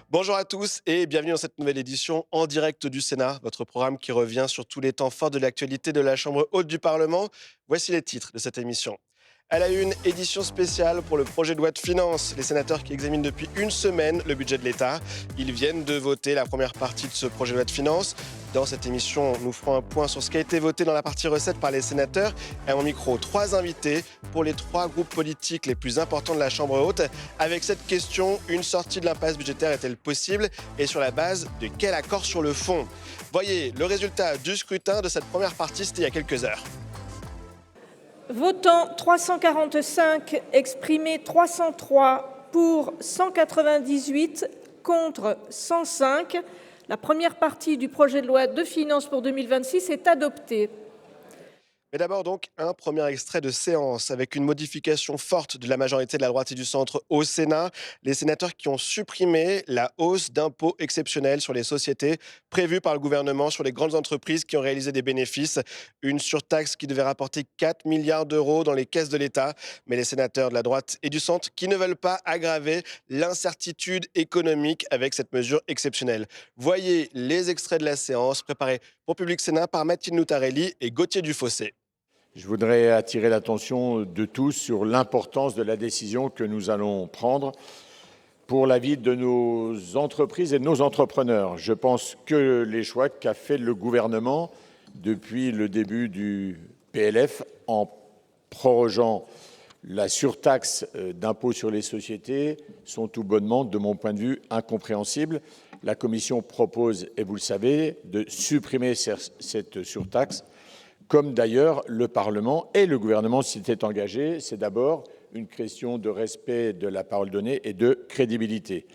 Bonjour à tous et bienvenue dans cette nouvelle édition en direct du Sénat, votre programme qui revient sur tous les temps forts de l'actualité de la Chambre haute du Parlement. Voici les titres de cette émission. À la une, édition spéciale pour le projet de loi de finances. Les sénateurs qui examinent depuis une semaine le budget de l'État. Ils viennent de voter la première partie de ce projet de loi de finances. Dans cette émission, nous ferons un point sur ce qui a été voté dans la partie recettes par les sénateurs. Et à mon micro, 3 invités pour les 3 groupes politiques les plus importants de la Chambre haute. Avec cette question, une sortie de l'impasse budgétaire est-elle possible? Et sur la base de quel accord sur le fond? Voyez le résultat du scrutin de cette première partie, c'était il y a quelques heures. Votant 345, exprimé 303, pour 198, contre 105. La première partie du projet de loi de finances pour 2026 est adoptée. Mais d'abord donc un premier extrait de séance avec une modification forte de la majorité de la droite et du centre au Sénat. Les sénateurs qui ont supprimé la hausse d'impôts exceptionnels sur les sociétés prévue par le gouvernement sur les grandes entreprises qui ont réalisé des bénéfices. Une surtaxe qui devait rapporter 4 milliards d'euros dans les caisses de l'État. Mais les sénateurs de la droite et du centre qui ne veulent pas aggraver l'incertitude économique avec cette mesure exceptionnelle. Voyez les extraits de la séance préparés pour Public Sénat par Mathilde Noutarelli et Gauthier Dufossé. Je voudrais attirer l'attention de tous sur l'importance de la décision que nous allons prendre pour la vie de nos entreprises et de nos entrepreneurs. Je pense que les choix qu'a fait le gouvernement depuis le début du PLF en prorogeant la surtaxe d'impôt sur les sociétés sont tout bonnement, de mon point de vue, incompréhensibles. La Commission propose, et vous le savez, de supprimer cette surtaxe, comme d'ailleurs le Parlement et le gouvernement s'y étaient engagés. C'est d'abord une question de respect de la parole donnée et de crédibilité.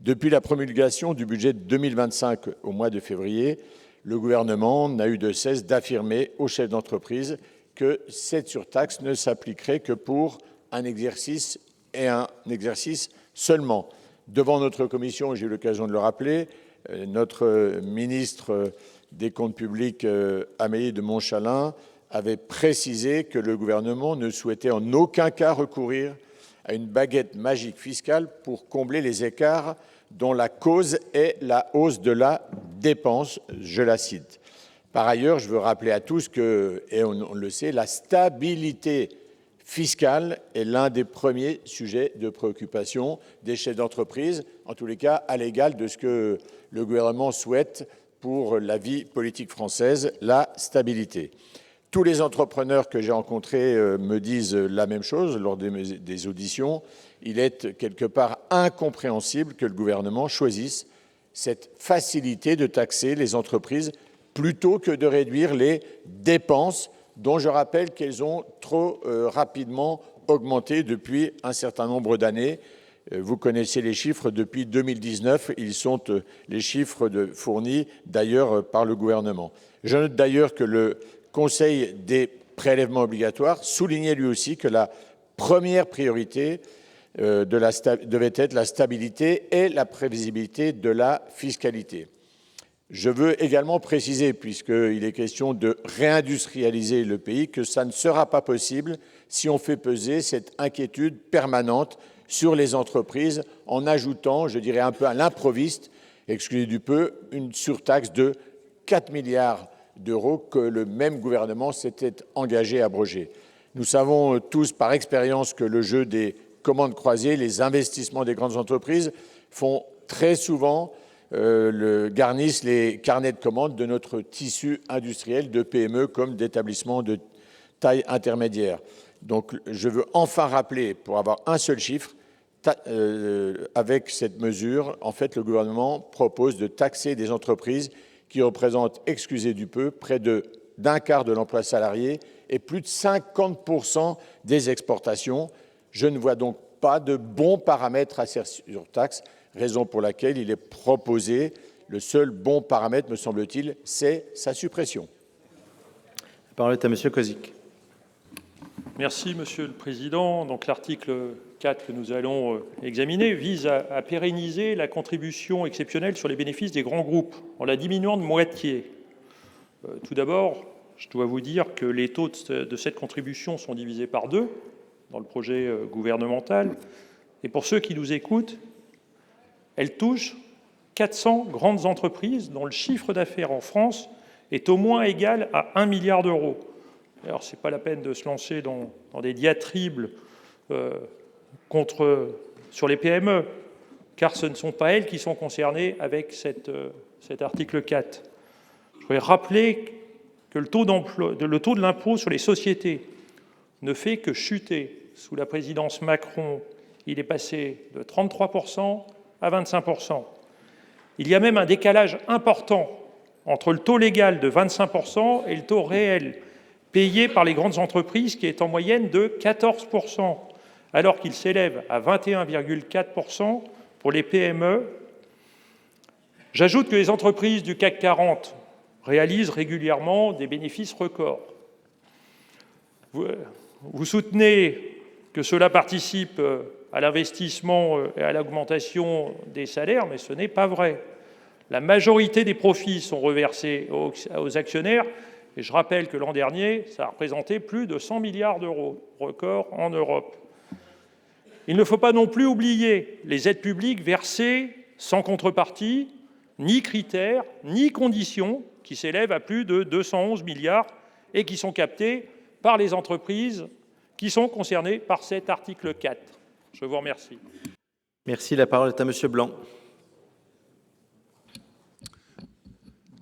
Depuis la promulgation du budget 2025 au mois de février, le gouvernement n'a eu de cesse d'affirmer aux chefs d'entreprise que cette surtaxe ne s'appliquerait que pour un exercice et un exercice seulement. Devant notre commission, j'ai eu l'occasion de le rappeler, notre ministre des Comptes publics, Amélie de Montchalin, avait précisé que le gouvernement ne souhaitait en aucun cas recourir à une baguette magique fiscale pour combler les écarts dont la cause est la hausse de la dépense, je la cite. Par ailleurs, je veux rappeler à tous que, et on le sait, la stabilité fiscale est l'un des premiers sujets de préoccupation des chefs d'entreprise, en tous les cas à l'égal de ce que le gouvernement souhaite pour la vie politique française, la stabilité. Tous les entrepreneurs que j'ai rencontrés me disent la même chose lors des auditions. Il est quelque part incompréhensible que le gouvernement choisisse cette facilité de taxer les entreprises plutôt que de réduire les dépenses dont je rappelle qu'elles ont trop rapidement augmenté depuis un certain nombre d'années. Vous connaissez les chiffres depuis 2019, ils sont les chiffres fournis d'ailleurs par le gouvernement. Je note d'ailleurs que le Conseil des prélèvements obligatoires soulignait lui aussi que la première priorité devait être la stabilité et la prévisibilité de la fiscalité. Je veux également préciser, puisqu'il est question de réindustrialiser le pays, que ça ne sera pas possible si on fait peser cette inquiétude permanente sur les entreprises en ajoutant, je dirais un peu à l'improviste, excusez du peu, une surtaxe de 4 milliards d'euros que le même gouvernement s'était engagé à abroger. Nous savons tous par expérience que le jeu des commandes croisées, les investissements des grandes entreprises font très souvent garnissent les carnets de commandes de notre tissu industriel de PME comme d'établissements de taille intermédiaire. Donc je veux enfin rappeler, pour avoir un seul chiffre, avec cette mesure, en fait, le gouvernement propose de taxer des entreprises qui représentent, excusez du peu, près d'un quart de l'emploi salarié et plus de 50% des exportations. Je ne vois donc pas de bons paramètres à cette surtaxe, raison pour laquelle il est proposé, le seul bon paramètre, me semble-t-il, c'est sa suppression. La parole est à M. Kozik. Merci, Monsieur le Président. Donc, l'article 4 que nous allons examiner vise à pérenniser la contribution exceptionnelle sur les bénéfices des grands groupes en la diminuant de moitié. Tout d'abord, je dois vous dire que les taux de cette contribution sont divisés par 2 dans le projet gouvernemental. Et pour ceux qui nous écoutent, elle touche 400 grandes entreprises dont le chiffre d'affaires en France est au moins égal à 1 milliard d'euros. Alors, ce n'est pas la peine de se lancer dans des diatribes sur les PME, car ce ne sont pas elles qui sont concernées avec cet article 4. Je voudrais rappeler que le taux de l'impôt sur les sociétés ne fait que chuter. Sous la présidence Macron, il est passé de 33% à 25%. Il y a même un décalage important entre le taux légal de 25% et le taux réel payé par les grandes entreprises, qui est en moyenne de 14%, alors qu'il s'élève à 21,4% pour les PME. J'ajoute que les entreprises du CAC 40 réalisent régulièrement des bénéfices records. Vous soutenez que cela participe à l'investissement et à l'augmentation des salaires, mais ce n'est pas vrai. La majorité des profits sont reversés aux actionnaires, et je rappelle que l'an dernier, ça a représenté plus de 100 milliards d'euros, record en Europe. Il ne faut pas non plus oublier les aides publiques versées sans contrepartie, ni critères, ni conditions, qui s'élèvent à plus de 211 milliards et qui sont captées par les entreprises qui sont concernées par cet article 4. Je vous remercie. Merci. La parole est à Monsieur Blanc.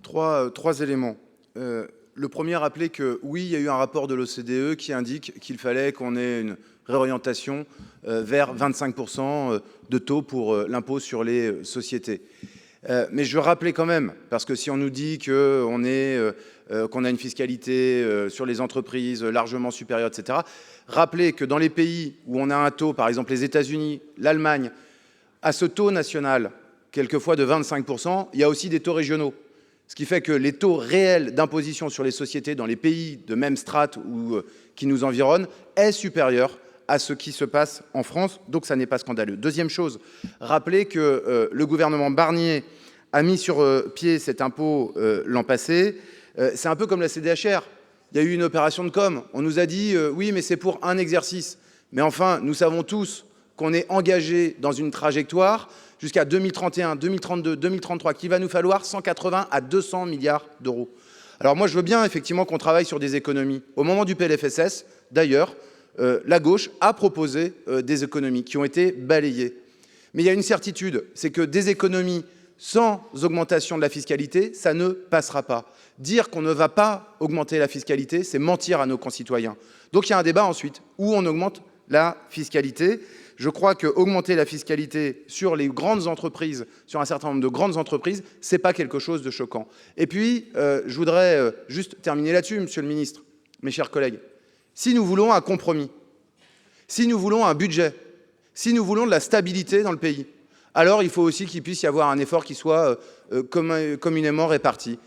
Trois éléments. Le premier, rappeler que oui, il y a eu un rapport de l'OCDE qui indique qu'il fallait qu'on ait une réorientation vers 25% de taux pour l'impôt sur les sociétés. Mais je veux rappeler quand même, parce que si on nous dit qu'on a une fiscalité sur les entreprises largement supérieure, etc., rappeler que dans les pays où on a un taux, par exemple les États-Unis, l'Allemagne, à ce taux national, quelquefois de 25%, il y a aussi des taux régionaux. Ce qui fait que les taux réels d'imposition sur les sociétés dans les pays de même strate ou qui nous environnent est supérieur à ce qui se passe en France, donc ça n'est pas scandaleux. Deuxième chose, rappeler que le gouvernement Barnier a mis sur pied cet impôt l'an passé. C'est un peu comme la CDHR. Il y a eu une opération de com. On nous a dit oui, mais c'est pour un exercice. Mais enfin, nous savons tous qu'on est engagé dans une trajectoire jusqu'à 2031, 2032, 2033, qu'il va nous falloir 180 à 200 milliards d'euros. Alors moi, je veux bien effectivement qu'on travaille sur des économies. Au moment du PLFSS, d'ailleurs, la gauche a proposé des économies qui ont été balayées. Mais il y a une certitude, c'est que des économies sans augmentation de la fiscalité, ça ne passera pas. Dire qu'on ne va pas augmenter la fiscalité, c'est mentir à nos concitoyens. Donc il y a un débat ensuite, où on augmente la fiscalité. Je crois qu'augmenter la fiscalité sur les grandes entreprises, sur un certain nombre de grandes entreprises, ce n'est pas quelque chose de choquant. Et puis, je voudrais juste terminer là-dessus, Monsieur le Ministre, mes chers collègues. Si nous voulons un compromis, si nous voulons un budget, si nous voulons de la stabilité dans le pays, alors il faut aussi qu'il puisse y avoir un effort qui soit communément réparti.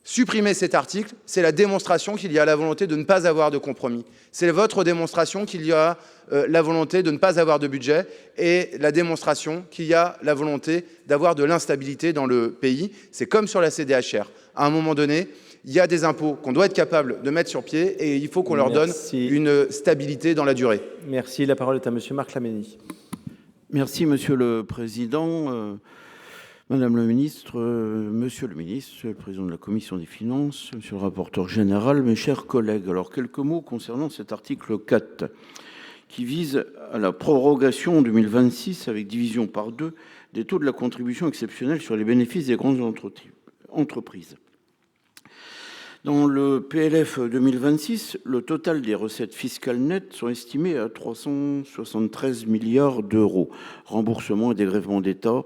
Supprimer cet article, c'est la démonstration qu'il y a la volonté de ne pas avoir de compromis. C'est votre démonstration qu'il y a la volonté de ne pas avoir de budget et la démonstration qu'il y a la volonté d'avoir de l'instabilité dans le pays. C'est comme sur la CDHR. À un moment donné, il y a des impôts qu'on doit être capable de mettre sur pied et il faut qu'on leur donne une stabilité dans la durée. Merci. La parole est à Monsieur Marc Laménie. Merci, Monsieur le Président. Madame la Ministre, Monsieur le Ministre, le Président de la Commission des Finances, Monsieur le rapporteur général, mes chers collègues. Alors, quelques mots concernant cet article 4 qui vise à la prorogation en 2026 avec division par 2 des taux de la contribution exceptionnelle sur les bénéfices des grandes entreprises. Dans le PLF 2026, le total des recettes fiscales nettes sont estimées à 373 milliards d'euros. Remboursement et dégrèvement d'État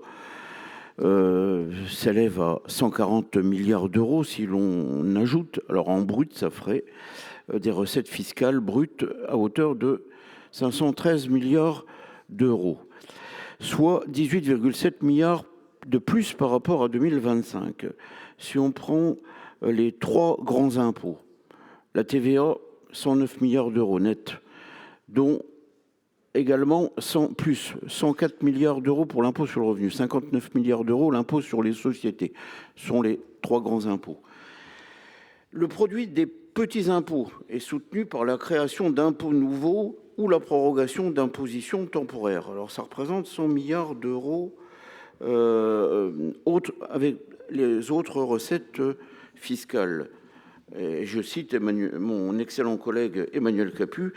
s'élève à 140 milliards d'euros si l'on ajoute, alors en brut, ça ferait des recettes fiscales brutes à hauteur de 513 milliards d'euros, soit 18,7 milliards de plus par rapport à 2025. Si on prend les 3 grands impôts, la TVA, 109 milliards d'euros net, dont également plus 104 milliards d'euros pour l'impôt sur le revenu, 59 milliards d'euros l'impôt sur les sociétés, sont les 3 grands impôts. Le produit des petits impôts est soutenu par la création d'impôts nouveaux ou la prorogation d'impositions temporaires. Alors ça représente 100 milliards d'euros avec les autres recettes fiscales. Et je cite mon excellent collègue Emmanuel Capus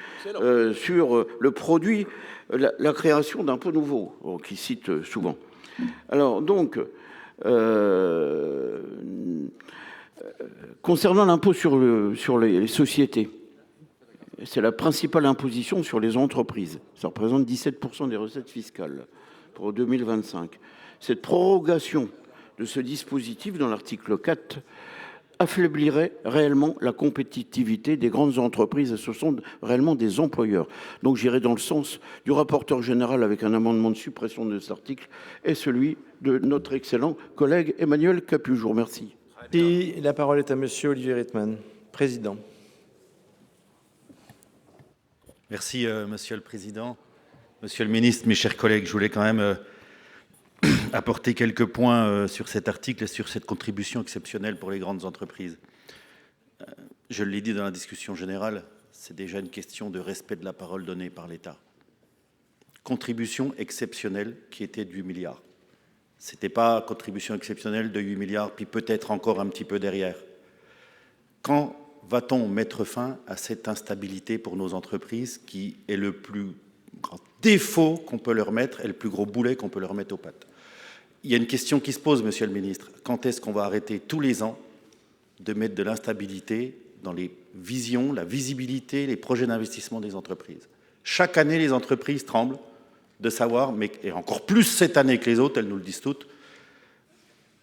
sur le produit, la création d'impôts nouveaux, qu'il cite souvent. Alors donc, concernant l'impôt sur les sociétés, c'est la principale imposition sur les entreprises. Ça représente 17% des recettes fiscales pour 2025. Cette prorogation de ce dispositif dans l'article 4 affaiblirait réellement la compétitivité des grandes entreprises et ce sont réellement des employeurs. Donc j'irai dans le sens du rapporteur général avec un amendement de suppression de cet article et celui de notre excellent collègue Emmanuel Capus. Je vous remercie. Et la parole est à monsieur Olivier Rietmann, président. Merci, Monsieur le Président. Monsieur le Ministre, mes chers collègues, je voulais quand même apporter quelques points sur cet article et sur cette contribution exceptionnelle pour les grandes entreprises. Je l'ai dit dans la discussion générale, c'est déjà une question de respect de la parole donnée par l'État. Contribution exceptionnelle qui était de 8 milliards. Ce n'était pas contribution exceptionnelle de 8 milliards, puis peut-être encore un petit peu derrière. Quand va-t-on mettre fin à cette instabilité pour nos entreprises qui est le plus grand défaut qu'on peut leur mettre et le plus gros boulet qu'on peut leur mettre aux pattes? Il y a une question qui se pose, Monsieur le Ministre. Quand est-ce qu'on va arrêter tous les ans de mettre de l'instabilité dans les visions, la visibilité, les projets d'investissement des entreprises? Chaque année, les entreprises tremblent de savoir, mais et encore plus cette année que les autres, elles nous le disent toutes,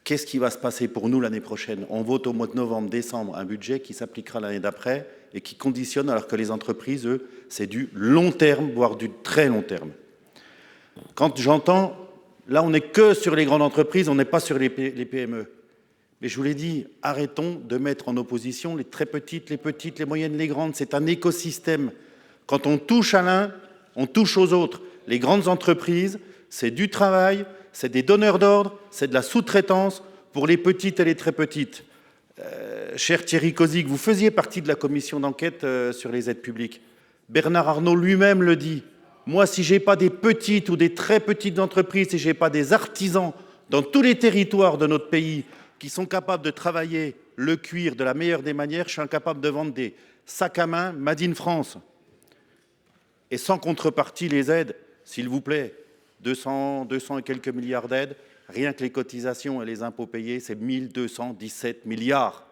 qu'est-ce qui va se passer pour nous l'année prochaine? On vote au mois de novembre, décembre, un budget qui s'appliquera l'année d'après et qui conditionne, alors que les entreprises, eux, c'est du long terme, voire du très long terme. Quand j'entends, là, on n'est que sur les grandes entreprises, on n'est pas sur les PME. Mais je vous l'ai dit, arrêtons de mettre en opposition les très petites, les moyennes, les grandes. C'est un écosystème. Quand on touche à l'un, on touche aux autres. Les grandes entreprises, c'est du travail, c'est des donneurs d'ordre, c'est de la sous-traitance pour les petites et les très petites. Cher Thierry Cozic, vous faisiez partie de la commission d'enquête sur les aides publiques. Bernard Arnault lui-même le dit. Moi, si je n'ai pas des petites ou des très petites entreprises, si je n'ai pas des artisans dans tous les territoires de notre pays qui sont capables de travailler le cuir de la meilleure des manières, je suis incapable de vendre des sacs à main Made in France. Et sans contrepartie, les aides, s'il vous plaît, 200 et quelques milliards d'aides, rien que les cotisations et les impôts payés, c'est 1217 milliards.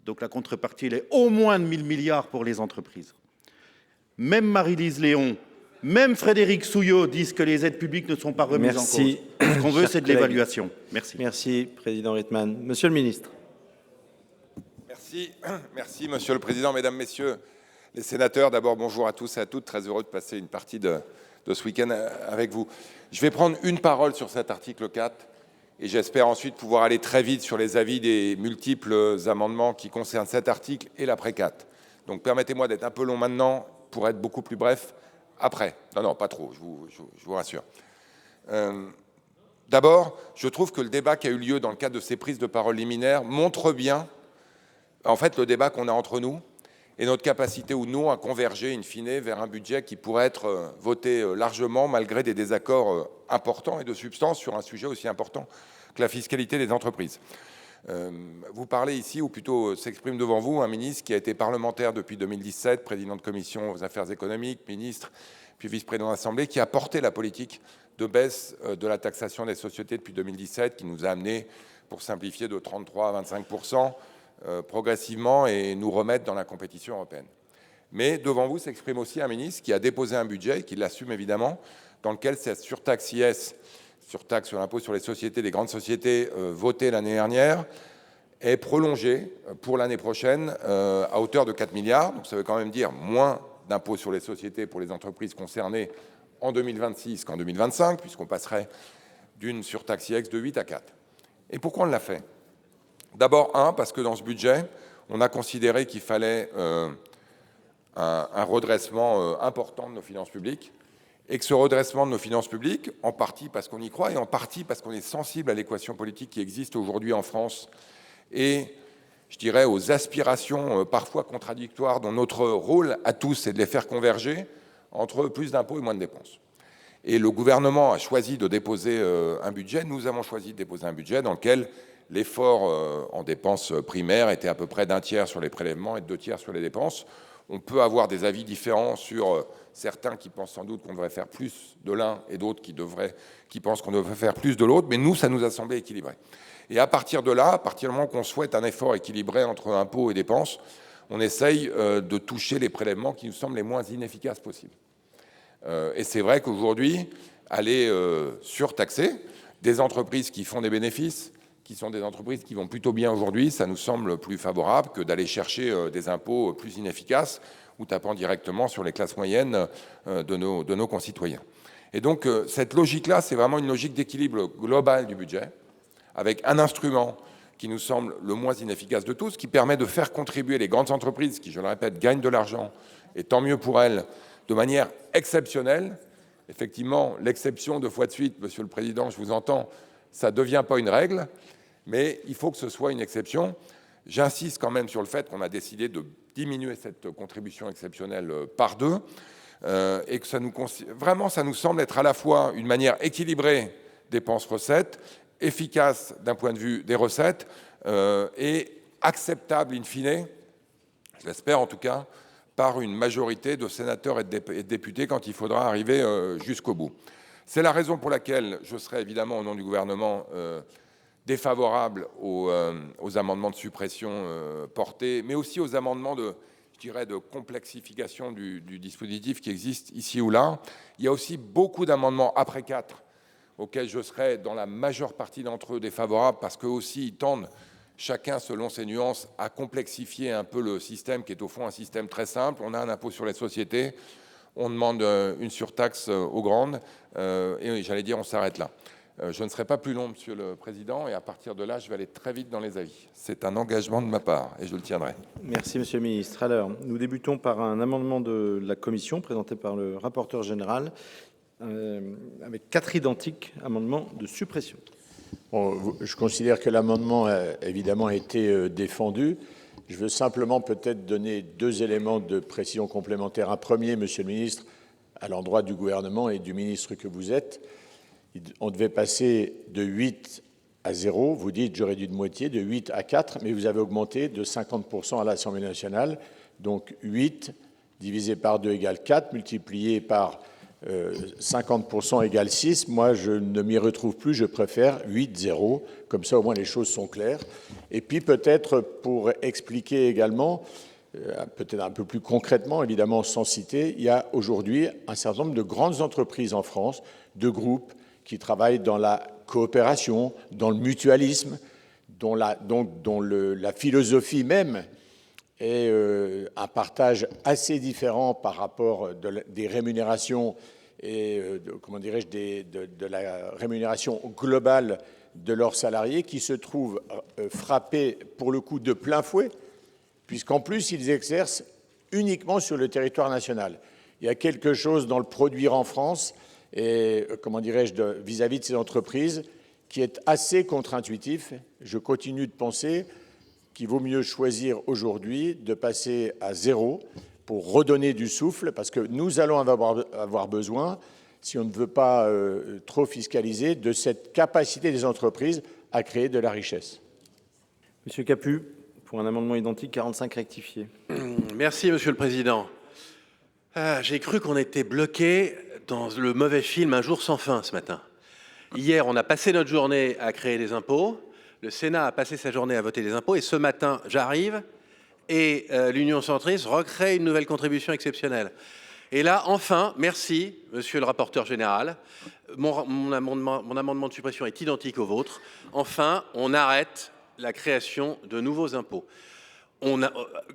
Donc la contrepartie, elle est au moins de 1000 milliards pour les entreprises. Même Marie-Lise Léon, même Frédéric Souillot disent que les aides publiques ne sont pas remises en cause. Ce qu'on veut, c'est de l'évaluation. Merci. Merci, Président Rietmann. Monsieur le Ministre. Merci, Monsieur le Président, Mesdames, Messieurs les sénateurs. D'abord, bonjour à tous et à toutes. Très heureux de passer une partie de ce week-end avec vous. Je vais prendre une parole sur cet article 4 et j'espère ensuite pouvoir aller très vite sur les avis des multiples amendements qui concernent cet article et l'après 4. Donc permettez-moi d'être un peu long maintenant pour être beaucoup plus bref après. Non, pas trop, je vous rassure. D'abord, je trouve que le débat qui a eu lieu dans le cadre de ces prises de parole liminaires montre bien, en fait, le débat qu'on a entre nous et notre capacité ou non à converger in fine vers un budget qui pourrait être voté largement malgré des désaccords importants et de substance sur un sujet aussi important que la fiscalité des entreprises. Vous parlez ici, ou plutôt s'exprime devant vous, un ministre qui a été parlementaire depuis 2017, président de commission aux affaires économiques, ministre, puis vice-président de l'Assemblée, qui a porté la politique de baisse de la taxation des sociétés depuis 2017, qui nous a amené, pour simplifier, de 33 à 25%, progressivement et nous remettre dans la compétition européenne. Mais devant vous s'exprime aussi un ministre qui a déposé un budget, et qui l'assume évidemment, dans lequel cette surtaxe IS, surtaxe sur l'impôt sur les sociétés, des grandes sociétés votée l'année dernière, est prolongée pour l'année prochaine à hauteur de 4 milliards. Donc ça veut quand même dire moins d'impôts sur les sociétés pour les entreprises concernées en 2026 qu'en 2025, puisqu'on passerait d'une surtaxe IX de 8 à 4. Et pourquoi on l'a fait ? D'abord, parce que dans ce budget, on a considéré qu'il fallait un redressement important de nos finances publiques, et que ce redressement de nos finances publiques, en partie parce qu'on y croit, et en partie parce qu'on est sensible à l'équation politique qui existe aujourd'hui en France, et je dirais aux aspirations parfois contradictoires dont notre rôle à tous, c'est de les faire converger entre plus d'impôts et moins de dépenses. Et le gouvernement a choisi de déposer un budget. Nous avons choisi de déposer un budget dans lequel l'effort en dépenses primaires était à peu près d'un tiers sur les prélèvements et de 2 tiers sur les dépenses. On peut avoir des avis différents sur certains qui pensent sans doute qu'on devrait faire plus de l'un et d'autres qui pensent qu'on devrait faire plus de l'autre, mais nous, ça nous a semblé équilibré. Et à partir de là, à partir du moment qu'on souhaite un effort équilibré entre impôts et dépenses, on essaye de toucher les prélèvements qui nous semblent les moins inefficaces possibles. Et c'est vrai qu'aujourd'hui, aller surtaxer des entreprises qui font des bénéfices, qui sont des entreprises qui vont plutôt bien aujourd'hui, ça nous semble plus favorable que d'aller chercher des impôts plus inefficaces ou tapant directement sur les classes moyennes de nos concitoyens. Et donc, cette logique-là, c'est vraiment une logique d'équilibre global du budget, avec un instrument qui nous semble le moins inefficace de tous, qui permet de faire contribuer les grandes entreprises, qui, je le répète, gagnent de l'argent, et tant mieux pour elles, de manière exceptionnelle. Effectivement, l'exception, 2 fois de suite, Monsieur le Président, je vous entends, ça ne devient pas une règle, mais il faut que ce soit une exception. J'insiste quand même sur le fait qu'on a décidé de diminuer cette contribution exceptionnelle par 2, et que vraiment, ça nous semble être à la fois une manière équilibrée dépenses-recettes, efficace d'un point de vue des recettes, et acceptable in fine, je l'espère en tout cas, par une majorité de sénateurs et de députés quand il faudra arriver jusqu'au bout. C'est la raison pour laquelle je serai évidemment au nom du gouvernement défavorable aux amendements de suppression portés, mais aussi aux amendements de complexification du dispositif qui existe ici ou là. Il y a aussi beaucoup d'amendements après 4 auxquels je serai dans la majeure partie d'entre eux défavorable parce qu'eux aussi ils tendent, chacun selon ses nuances, à complexifier un peu le système qui est au fond un système très simple. On a un impôt sur les sociétés, on demande une surtaxe aux grandes et j'allais dire on s'arrête là. Je ne serai pas plus long, Monsieur le Président, et à partir de là, je vais aller très vite dans les avis. C'est un engagement de ma part, et je le tiendrai. Merci, Monsieur le Ministre. Alors, nous débutons par un amendement de la Commission, présenté par le rapporteur général, avec 4 identiques amendements de suppression. Bon, je considère que l'amendement a évidemment été défendu. Je veux simplement peut-être donner 2 éléments de précision complémentaire. Un premier, Monsieur le Ministre, à l'endroit du gouvernement et du ministre que vous êtes. On devait passer de 8 à 0. Vous dites, j'aurais dû de moitié, de 8 à 4, mais vous avez augmenté de 50% à l'Assemblée nationale. Donc 8 divisé par 2 égale 4, multiplié par 50% égale 6. Moi, je ne m'y retrouve plus, je préfère 8-0. Comme ça, au moins, les choses sont claires. Et puis, peut-être pour expliquer également, peut-être un peu plus concrètement, évidemment, sans citer, il y a aujourd'hui un certain nombre de grandes entreprises en France, de groupes, qui travaillent dans la coopération, dans le mutualisme, dont la philosophie même est un partage assez différent par rapport des rémunérations et, comment dirais-je, de la rémunération globale de leurs salariés qui se trouvent frappés pour le coup de plein fouet, puisqu'en plus ils exercent uniquement sur le territoire national. Il y a quelque chose dans le produire en France et, comment dirais-je, vis-à-vis de ces entreprises, qui est assez contre-intuitif. Je continue de penser qu'il vaut mieux choisir aujourd'hui de passer à 0 pour redonner du souffle, parce que nous allons avoir besoin, si on ne veut pas trop fiscaliser, de cette capacité des entreprises à créer de la richesse. Monsieur Capu, pour un amendement identique 45 rectifié. Merci, Monsieur le Président. J'ai cru qu'on était bloqué dans le mauvais film Un jour sans fin ce matin. Hier, on a passé notre journée à créer des impôts. Le Sénat a passé sa journée à voter des impôts. Et ce matin, j'arrive et l'Union centriste recrée une nouvelle contribution exceptionnelle. Et là, enfin, merci, Monsieur le rapporteur général. Mon amendement de suppression est identique au vôtre. Enfin, on arrête la création de nouveaux impôts.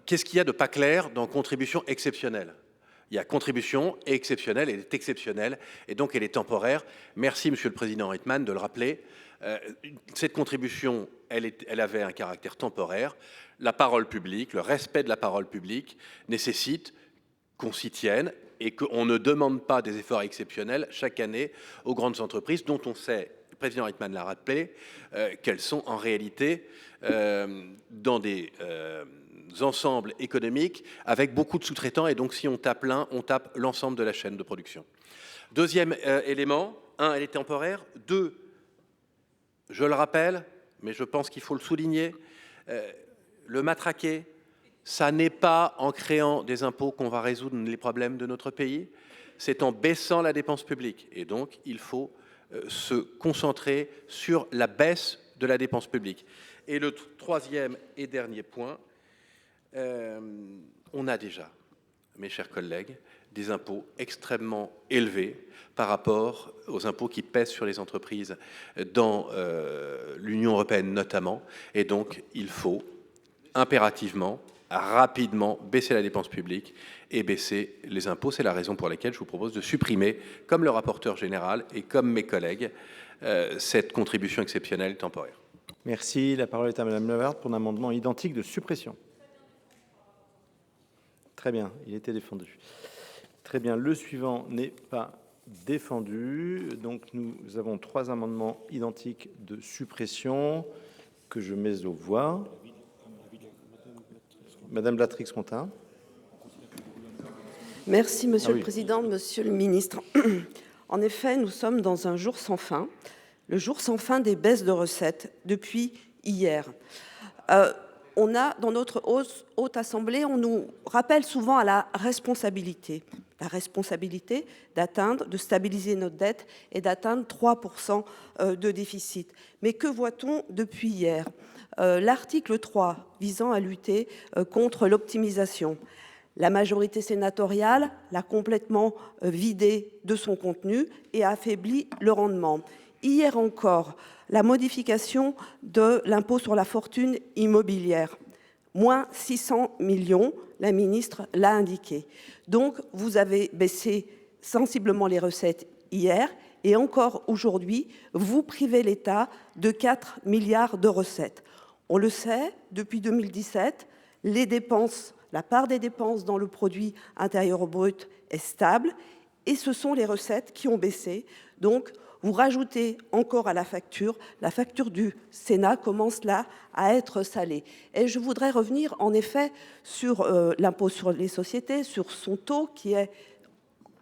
Qu'est-ce qu'il y a de pas clair dans contribution exceptionnelle ? Il y a contribution exceptionnelle, elle est exceptionnelle, et donc elle est temporaire. Merci, Monsieur le Président Rietmann, de le rappeler. Cette contribution, elle avait un caractère temporaire. La parole publique, le respect de la parole publique nécessite qu'on s'y tienne et qu'on ne demande pas des efforts exceptionnels chaque année aux grandes entreprises dont on sait, le Président Rietmann l'a rappelé, qu'elles sont en réalité dans des ensembles économiques avec beaucoup de sous-traitants. Et donc, si on tape l'un, on tape l'ensemble de la chaîne de production. Deuxième élément, un, elle est temporaire. Deux, je le rappelle, mais je pense qu'il faut le souligner, le matraquer, ça n'est pas en créant des impôts qu'on va résoudre les problèmes de notre pays, c'est en baissant la dépense publique. Et donc, il faut se concentrer sur la baisse de la dépense publique. Et le troisième et dernier point, on a déjà, mes chers collègues, des impôts extrêmement élevés par rapport aux impôts qui pèsent sur les entreprises dans l'Union européenne notamment. Et donc, il faut impérativement, rapidement baisser la dépense publique et baisser les impôts. C'est la raison pour laquelle je vous propose de supprimer, comme le rapporteur général et comme mes collègues, cette contribution exceptionnelle temporaire. Merci. La parole est à Madame Lavarde pour un amendement identique de suppression. Très bien, il était défendu. Très bien, le suivant n'est pas défendu. Donc nous avons 3 amendements identiques de suppression que je mets aux voix. Madame Blatrix-Contat. Merci, Monsieur le Président, Monsieur le Ministre. En effet, nous sommes dans un jour sans fin, le jour sans fin des baisses de recettes depuis hier. On a, dans notre haute assemblée, on nous rappelle souvent à la responsabilité d'atteindre, de stabiliser notre dette et d'atteindre 3% de déficit. Mais que voit-on depuis hier ? L'article 3 visant à lutter contre l'optimisation. La majorité sénatoriale l'a complètement vidé de son contenu et a affaibli le rendement. Hier encore, la modification de l'impôt sur la fortune immobilière, moins 600 millions, la ministre l'a indiqué. Donc, vous avez baissé sensiblement les recettes hier et encore aujourd'hui, vous privez l'État de 4 milliards de recettes. On le sait, depuis 2017, les dépenses, la part des dépenses dans le produit intérieur brut est stable et ce sont les recettes qui ont baissé. Donc, vous rajoutez encore à la facture du Sénat commence là à être salée. Et je voudrais revenir en effet sur l'impôt sur les sociétés, sur son taux qui est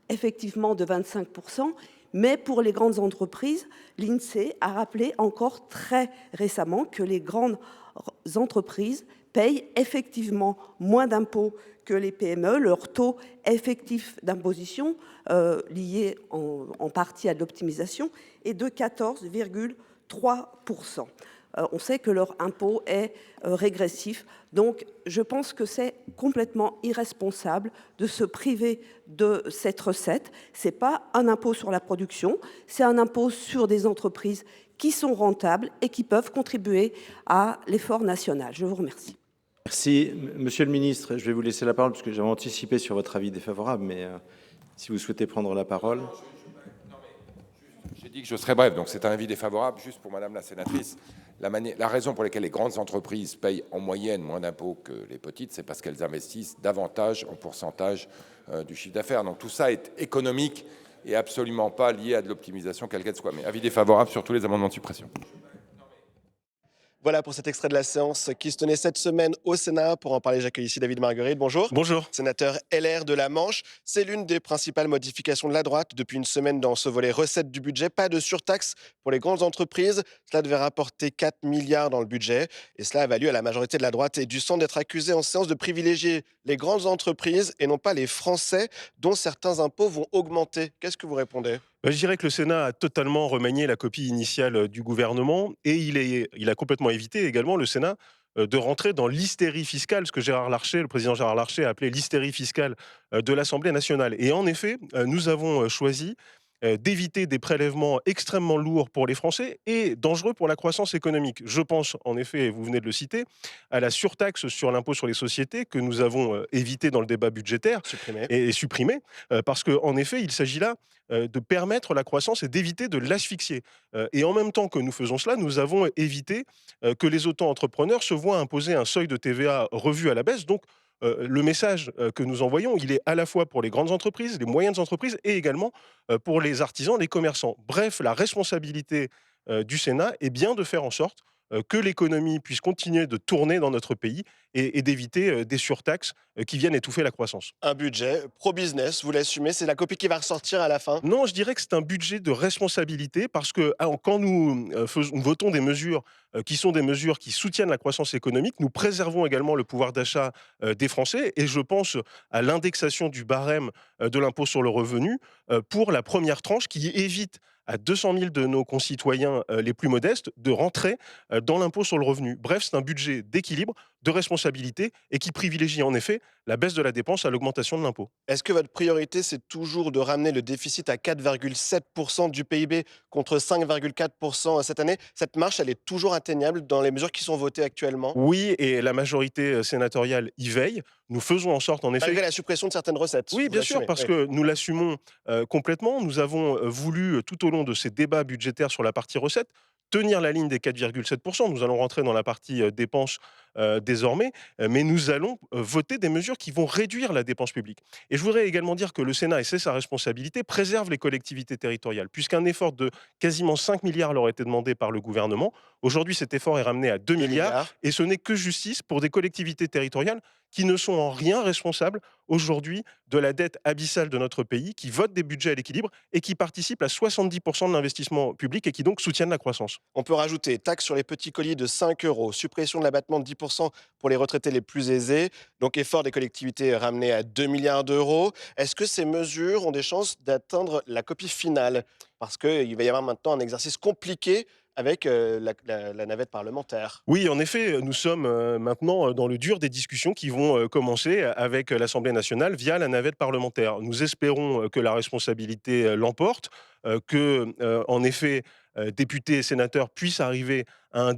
effectivement de 25%, mais pour les grandes entreprises, l'INSEE a rappelé encore très récemment que les grandes entreprises payent effectivement moins d'impôts que les PME. Leur taux effectif d'imposition, lié en partie à l'optimisation, est de 14,3%. On sait que leur impôt est régressif. Donc, je pense que c'est complètement irresponsable de se priver de cette recette. Ce n'est pas un impôt sur la production, c'est un impôt sur des entreprises qui sont rentables et qui peuvent contribuer à l'effort national. Je vous remercie. Merci. Monsieur le ministre, je vais vous laisser la parole parce que j'avais anticipé sur votre avis défavorable, mais si vous souhaitez prendre la parole. J'ai dit que je serais bref, donc c'est un avis défavorable. Juste pour Madame la sénatrice, la raison pour laquelle les grandes entreprises payent en moyenne moins d'impôts que les petites, c'est parce qu'elles investissent davantage en pourcentage du chiffre d'affaires. Donc tout ça est économique et absolument pas lié à de l'optimisation quelle qu'elle soit. Mais avis défavorable sur tous les amendements de suppression. Voilà pour cet extrait de la séance qui se tenait cette semaine au Sénat. Pour en parler, j'accueille ici David Marguerite. Bonjour. Bonjour. Sénateur LR de la Manche. C'est l'une des principales modifications de la droite depuis une semaine dans ce volet recettes du budget. Pas de surtaxe pour les grandes entreprises. Cela devait rapporter 4 milliards dans le budget. Et cela a valu à la majorité de la droite et du centre d'être accusé en séance de privilégier les grandes entreprises et non pas les Français dont certains impôts vont augmenter. Qu'est-ce que vous répondez ? Je dirais que le Sénat a totalement remanié la copie initiale du gouvernement et il a complètement évité également, le Sénat, de rentrer dans l'hystérie fiscale, ce que le président Gérard Larcher a appelé l'hystérie fiscale de l'Assemblée nationale. Et en effet, nous avons choisi d'éviter des prélèvements extrêmement lourds pour les Français et dangereux pour la croissance économique. Je pense, en effet, vous venez de le citer, à la surtaxe sur l'impôt sur les sociétés que nous avons évité dans le débat budgétaire et supprimé, parce qu'en effet, il s'agit là de permettre la croissance et d'éviter de l'asphyxier. Et en même temps que nous faisons cela, nous avons évité que les auto-entrepreneurs se voient imposer un seuil de TVA revu à la baisse. Donc, le message que nous envoyons, il est à la fois pour les grandes entreprises, les moyennes entreprises et également pour les artisans, les commerçants. Bref, la responsabilité du Sénat est bien de faire en sorte que l'économie puisse continuer de tourner dans notre pays et d'éviter des surtaxes qui viennent étouffer la croissance. Un budget pro-business, vous l'assumez, c'est la copie qui va ressortir à la fin. Non, je dirais que c'est un budget de responsabilité parce que quand nous votons des mesures qui sont des mesures qui soutiennent la croissance économique, nous préservons également le pouvoir d'achat des Français et je pense à l'indexation du barème de l'impôt sur le revenu pour la première tranche qui évite à 200 000 de nos concitoyens les plus modestes de rentrer dans l'impôt sur le revenu. Bref, c'est un budget d'équilibre, de responsabilité et qui privilégie en effet la baisse de la dépense à l'augmentation de l'impôt. Est-ce que votre priorité, c'est toujours de ramener le déficit à 4,7% du PIB contre 5,4% cette année? Cette marche, elle est toujours atteignable dans les mesures qui sont votées actuellement? Oui, et la majorité sénatoriale y veille. Nous faisons en sorte, en effet... Malgré la suppression de certaines recettes? Oui, vous bien sûr, l'assumez, parce oui. que nous l'assumons complètement. Nous avons voulu, tout au long de ces débats budgétaires sur la partie recettes, tenir la ligne des 4,7%. Nous allons rentrer dans la partie dépenses désormais, mais nous allons voter des mesures qui vont réduire la dépense publique. Et je voudrais également dire que le Sénat, et c'est sa responsabilité, préserve les collectivités territoriales, puisqu'un effort de quasiment 5 milliards leur a été demandé par le gouvernement. Aujourd'hui, cet effort est ramené à 2 milliards, et ce n'est que justice pour des collectivités territoriales qui ne sont en rien responsables aujourd'hui de la dette abyssale de notre pays, qui votent des budgets à l'équilibre et qui participent à 70% de l'investissement public et qui donc soutiennent la croissance. On peut rajouter taxe sur les petits colis de 5 €, suppression de l'abattement de 10% pour les retraités les plus aisés, donc effort des collectivités ramené à 2 milliards d'euros. Est-ce que ces mesures ont des chances d'atteindre la copie finale? Parce qu'il va y avoir maintenant un exercice compliqué avec la navette parlementaire. Oui, en effet, nous sommes maintenant dans le dur des discussions qui vont commencer avec l'Assemblée nationale via la navette parlementaire. Nous espérons que la responsabilité l'emporte, en effet, députés et sénateurs puissent arriver à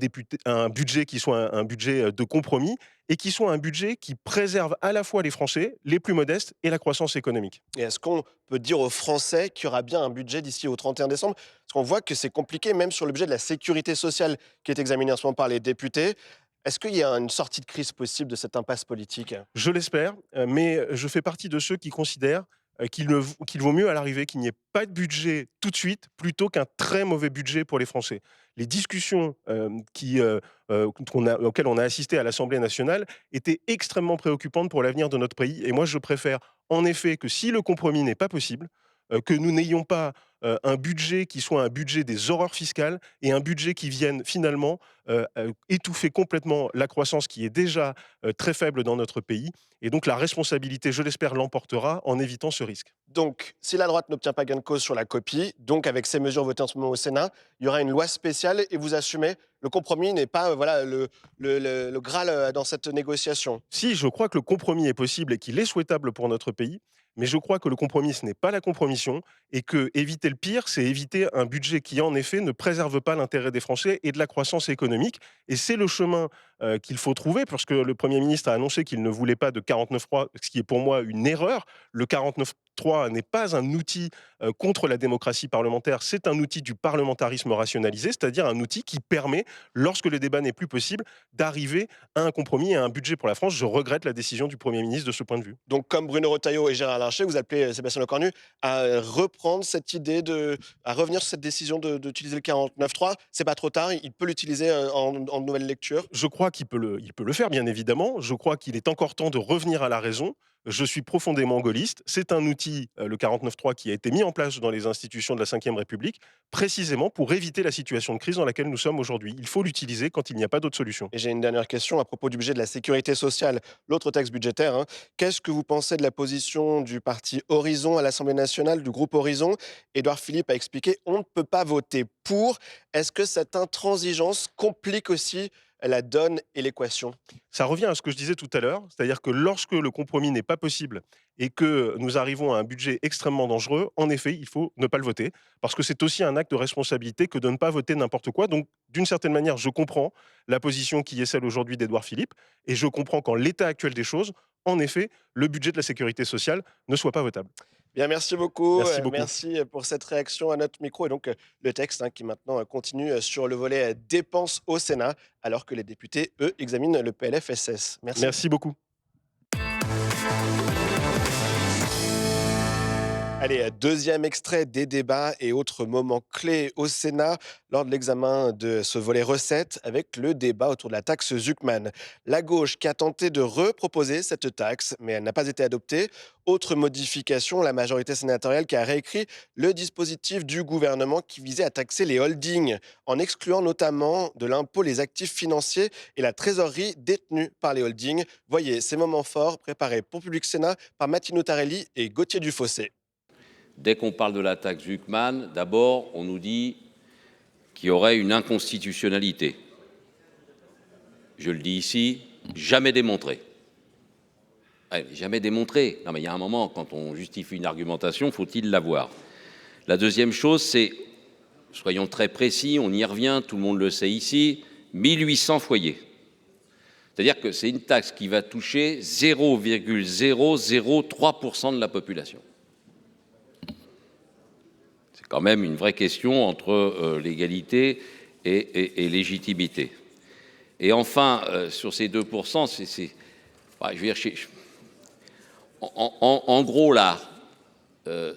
un budget qui soit un budget de compromis et qui soit un budget qui préserve à la fois les Français, les plus modestes et la croissance économique. Et est-ce qu'on peut dire aux Français qu'il y aura bien un budget d'ici au 31 décembre? Parce qu'on voit que c'est compliqué, même sur le budget de la sécurité sociale qui est examiné en ce moment par les députés. Est-ce qu'il y a une sortie de crise possible de cette impasse politique? Je l'espère, mais je fais partie de ceux qui considèrent qu'il vaut mieux à l'arrivée qu'il n'y ait pas de budget tout de suite plutôt qu'un très mauvais budget pour les Français. Les discussions auxquelles on a assisté à l'Assemblée nationale étaient extrêmement préoccupantes pour l'avenir de notre pays. Et moi, je préfère en effet que si le compromis n'est pas possible, que nous n'ayons pas un budget qui soit un budget des horreurs fiscales et un budget qui vienne finalement étouffer complètement la croissance qui est déjà très faible dans notre pays. Et donc la responsabilité, je l'espère, l'emportera en évitant ce risque. Donc, si la droite n'obtient pas gain de cause sur la copie, donc avec ces mesures votées en ce moment au Sénat, il y aura une loi spéciale et vous assumez le compromis n'est pas voilà, le Graal dans cette négociation. Si, je crois que le compromis est possible et qu'il est souhaitable pour notre pays, mais je crois que le compromis, ce n'est pas la compromission et que éviter le pire, c'est éviter un budget qui, en effet, ne préserve pas l'intérêt des Français et de la croissance économique. Et c'est le chemin qu'il faut trouver, parce que le Premier ministre a annoncé qu'il ne voulait pas de 49.3, ce qui est pour moi une erreur. Le 49.3 n'est pas un outil contre la démocratie parlementaire, c'est un outil du parlementarisme rationalisé, c'est-à-dire un outil qui permet, lorsque le débat n'est plus possible, d'arriver à un compromis et à un budget pour la France. Je regrette la décision du Premier ministre de ce point de vue. Donc, comme Bruno Retailleau et Gérard Larcher, vous appelez Sébastien Lecornu à reprendre cette idée, à revenir sur cette décision d'utiliser le 49.3. C'est pas trop tard, il peut l'utiliser en nouvelle lecture. Je crois qu'il peut le faire, bien évidemment. Je crois qu'il est encore temps de revenir à la raison. Je suis profondément gaulliste. C'est un outil, le 49.3, qui a été mis en place dans les institutions de la Ve République, précisément pour éviter la situation de crise dans laquelle nous sommes aujourd'hui. Il faut l'utiliser quand il n'y a pas d'autre solution. Et j'ai une dernière question à propos du budget de la sécurité sociale, l'autre texte budgétaire. Qu'est-ce que vous pensez de la position du parti Horizon à l'Assemblée nationale, du groupe Horizon? Édouard Philippe a expliqué on ne peut pas voter pour. Est-ce que cette intransigeance complique aussi la donne et l'équation? Ça revient à ce que je disais tout à l'heure, c'est-à-dire que lorsque le compromis n'est pas possible et que nous arrivons à un budget extrêmement dangereux, en effet, il faut ne pas le voter, parce que c'est aussi un acte de responsabilité que de ne pas voter n'importe quoi. Donc, d'une certaine manière, je comprends la position qui est celle aujourd'hui d'Édouard Philippe, et je comprends qu'en l'état actuel des choses, en effet, le budget de la sécurité sociale ne soit pas votable. Bien, merci beaucoup. Merci beaucoup. Merci pour cette réaction à notre micro. Et donc, le texte qui maintenant continue sur le volet dépenses au Sénat, alors que les députés, eux, examinent le PLFSS. Merci. Merci beaucoup. Allez, deuxième extrait des débats et autres moments clés au Sénat lors de l'examen de ce volet recettes avec le débat autour de la taxe Zuckman. La gauche qui a tenté de reproposer cette taxe, mais elle n'a pas été adoptée. Autre modification, la majorité sénatoriale qui a réécrit le dispositif du gouvernement qui visait à taxer les holdings, en excluant notamment de l'impôt les actifs financiers et la trésorerie détenue par les holdings. Voyez ces moments forts préparés pour Public Sénat par Mathilde Notarelli et Gauthier Dufossé. Dès qu'on parle de la taxe Zuckman, d'abord, on nous dit qu'il y aurait une inconstitutionnalité. Je le dis ici, jamais démontré. Jamais démontré. Non, mais il y a un moment, quand on justifie une argumentation, faut-il l'avoir. La deuxième chose, c'est, soyons très précis, on y revient, tout le monde le sait ici, 1800 foyers. C'est-à-dire que c'est une taxe qui va toucher 0,003% de la population. Quand même une vraie question entre légalité et légitimité. Et enfin, sur ces 2%, je veux dire, en gros, là,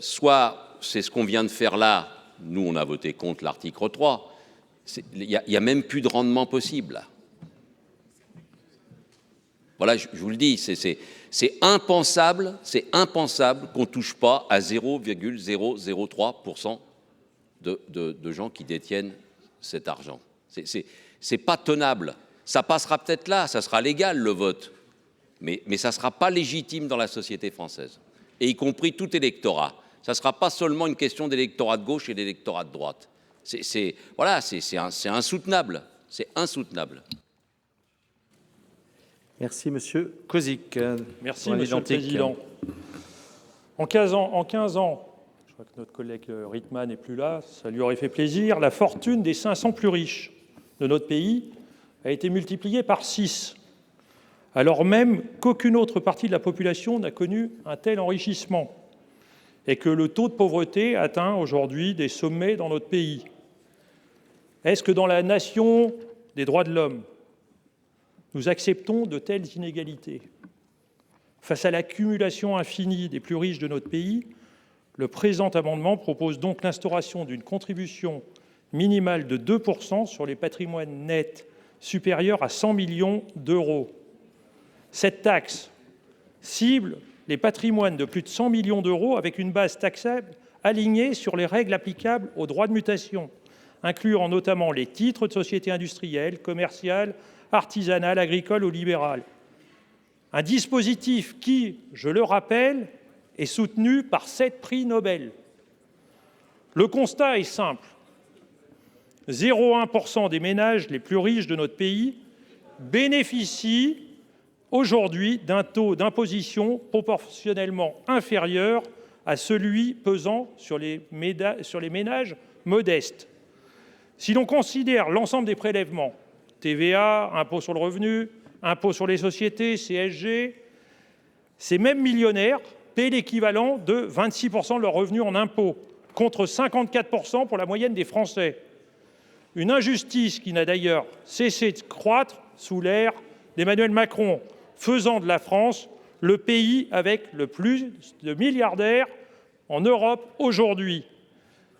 soit c'est ce qu'on vient de faire là, nous, on a voté contre l'article 3, il n'y a même plus de rendement possible, là. Voilà, je vous le dis, c'est impensable qu'on ne touche pas à 0,003% de gens qui détiennent cet argent. C'est pas tenable. Ça passera peut-être là, ça sera légal le vote, mais ça ne sera pas légitime dans la société française, et y compris tout électorat. Ça ne sera pas seulement une question d'électorat de gauche et d'électorat de droite. C'est insoutenable. C'est insoutenable. Merci, Monsieur Kozik. Merci, Monsieur le Président. En 15 ans, je crois que notre collègue Rittmann n'est plus là, ça lui aurait fait plaisir, la fortune des 500 plus riches de notre pays a été multipliée par 6, alors même qu'aucune autre partie de la population n'a connu un tel enrichissement et que le taux de pauvreté atteint aujourd'hui des sommets dans notre pays. Est-ce que dans la nation des droits de l'homme, nous acceptons de telles inégalités? Face à l'accumulation infinie des plus riches de notre pays, le présent amendement propose donc l'instauration d'une contribution minimale de 2% sur les patrimoines nets supérieurs à 100 millions d'euros. Cette taxe cible les patrimoines de plus de 100 millions d'euros avec une base taxable alignée sur les règles applicables aux droits de mutation, incluant notamment les titres de sociétés industrielles, commerciales, artisanales, agricoles ou libérales. Un dispositif qui, je le rappelle, est soutenu par 7 prix Nobel. Le constat est simple. 0,1% des ménages les plus riches de notre pays bénéficient aujourd'hui d'un taux d'imposition proportionnellement inférieur à celui pesant sur les ménages modestes. Si l'on considère l'ensemble des prélèvements, TVA, impôt sur le revenu, impôt sur les sociétés, CSG, ces mêmes millionnaires paient l'équivalent de 26% de leurs revenus en impôts, contre 54% pour la moyenne des Français. Une injustice qui n'a d'ailleurs cessé de croître sous l'ère d'Emmanuel Macron, faisant de la France le pays avec le plus de milliardaires en Europe aujourd'hui.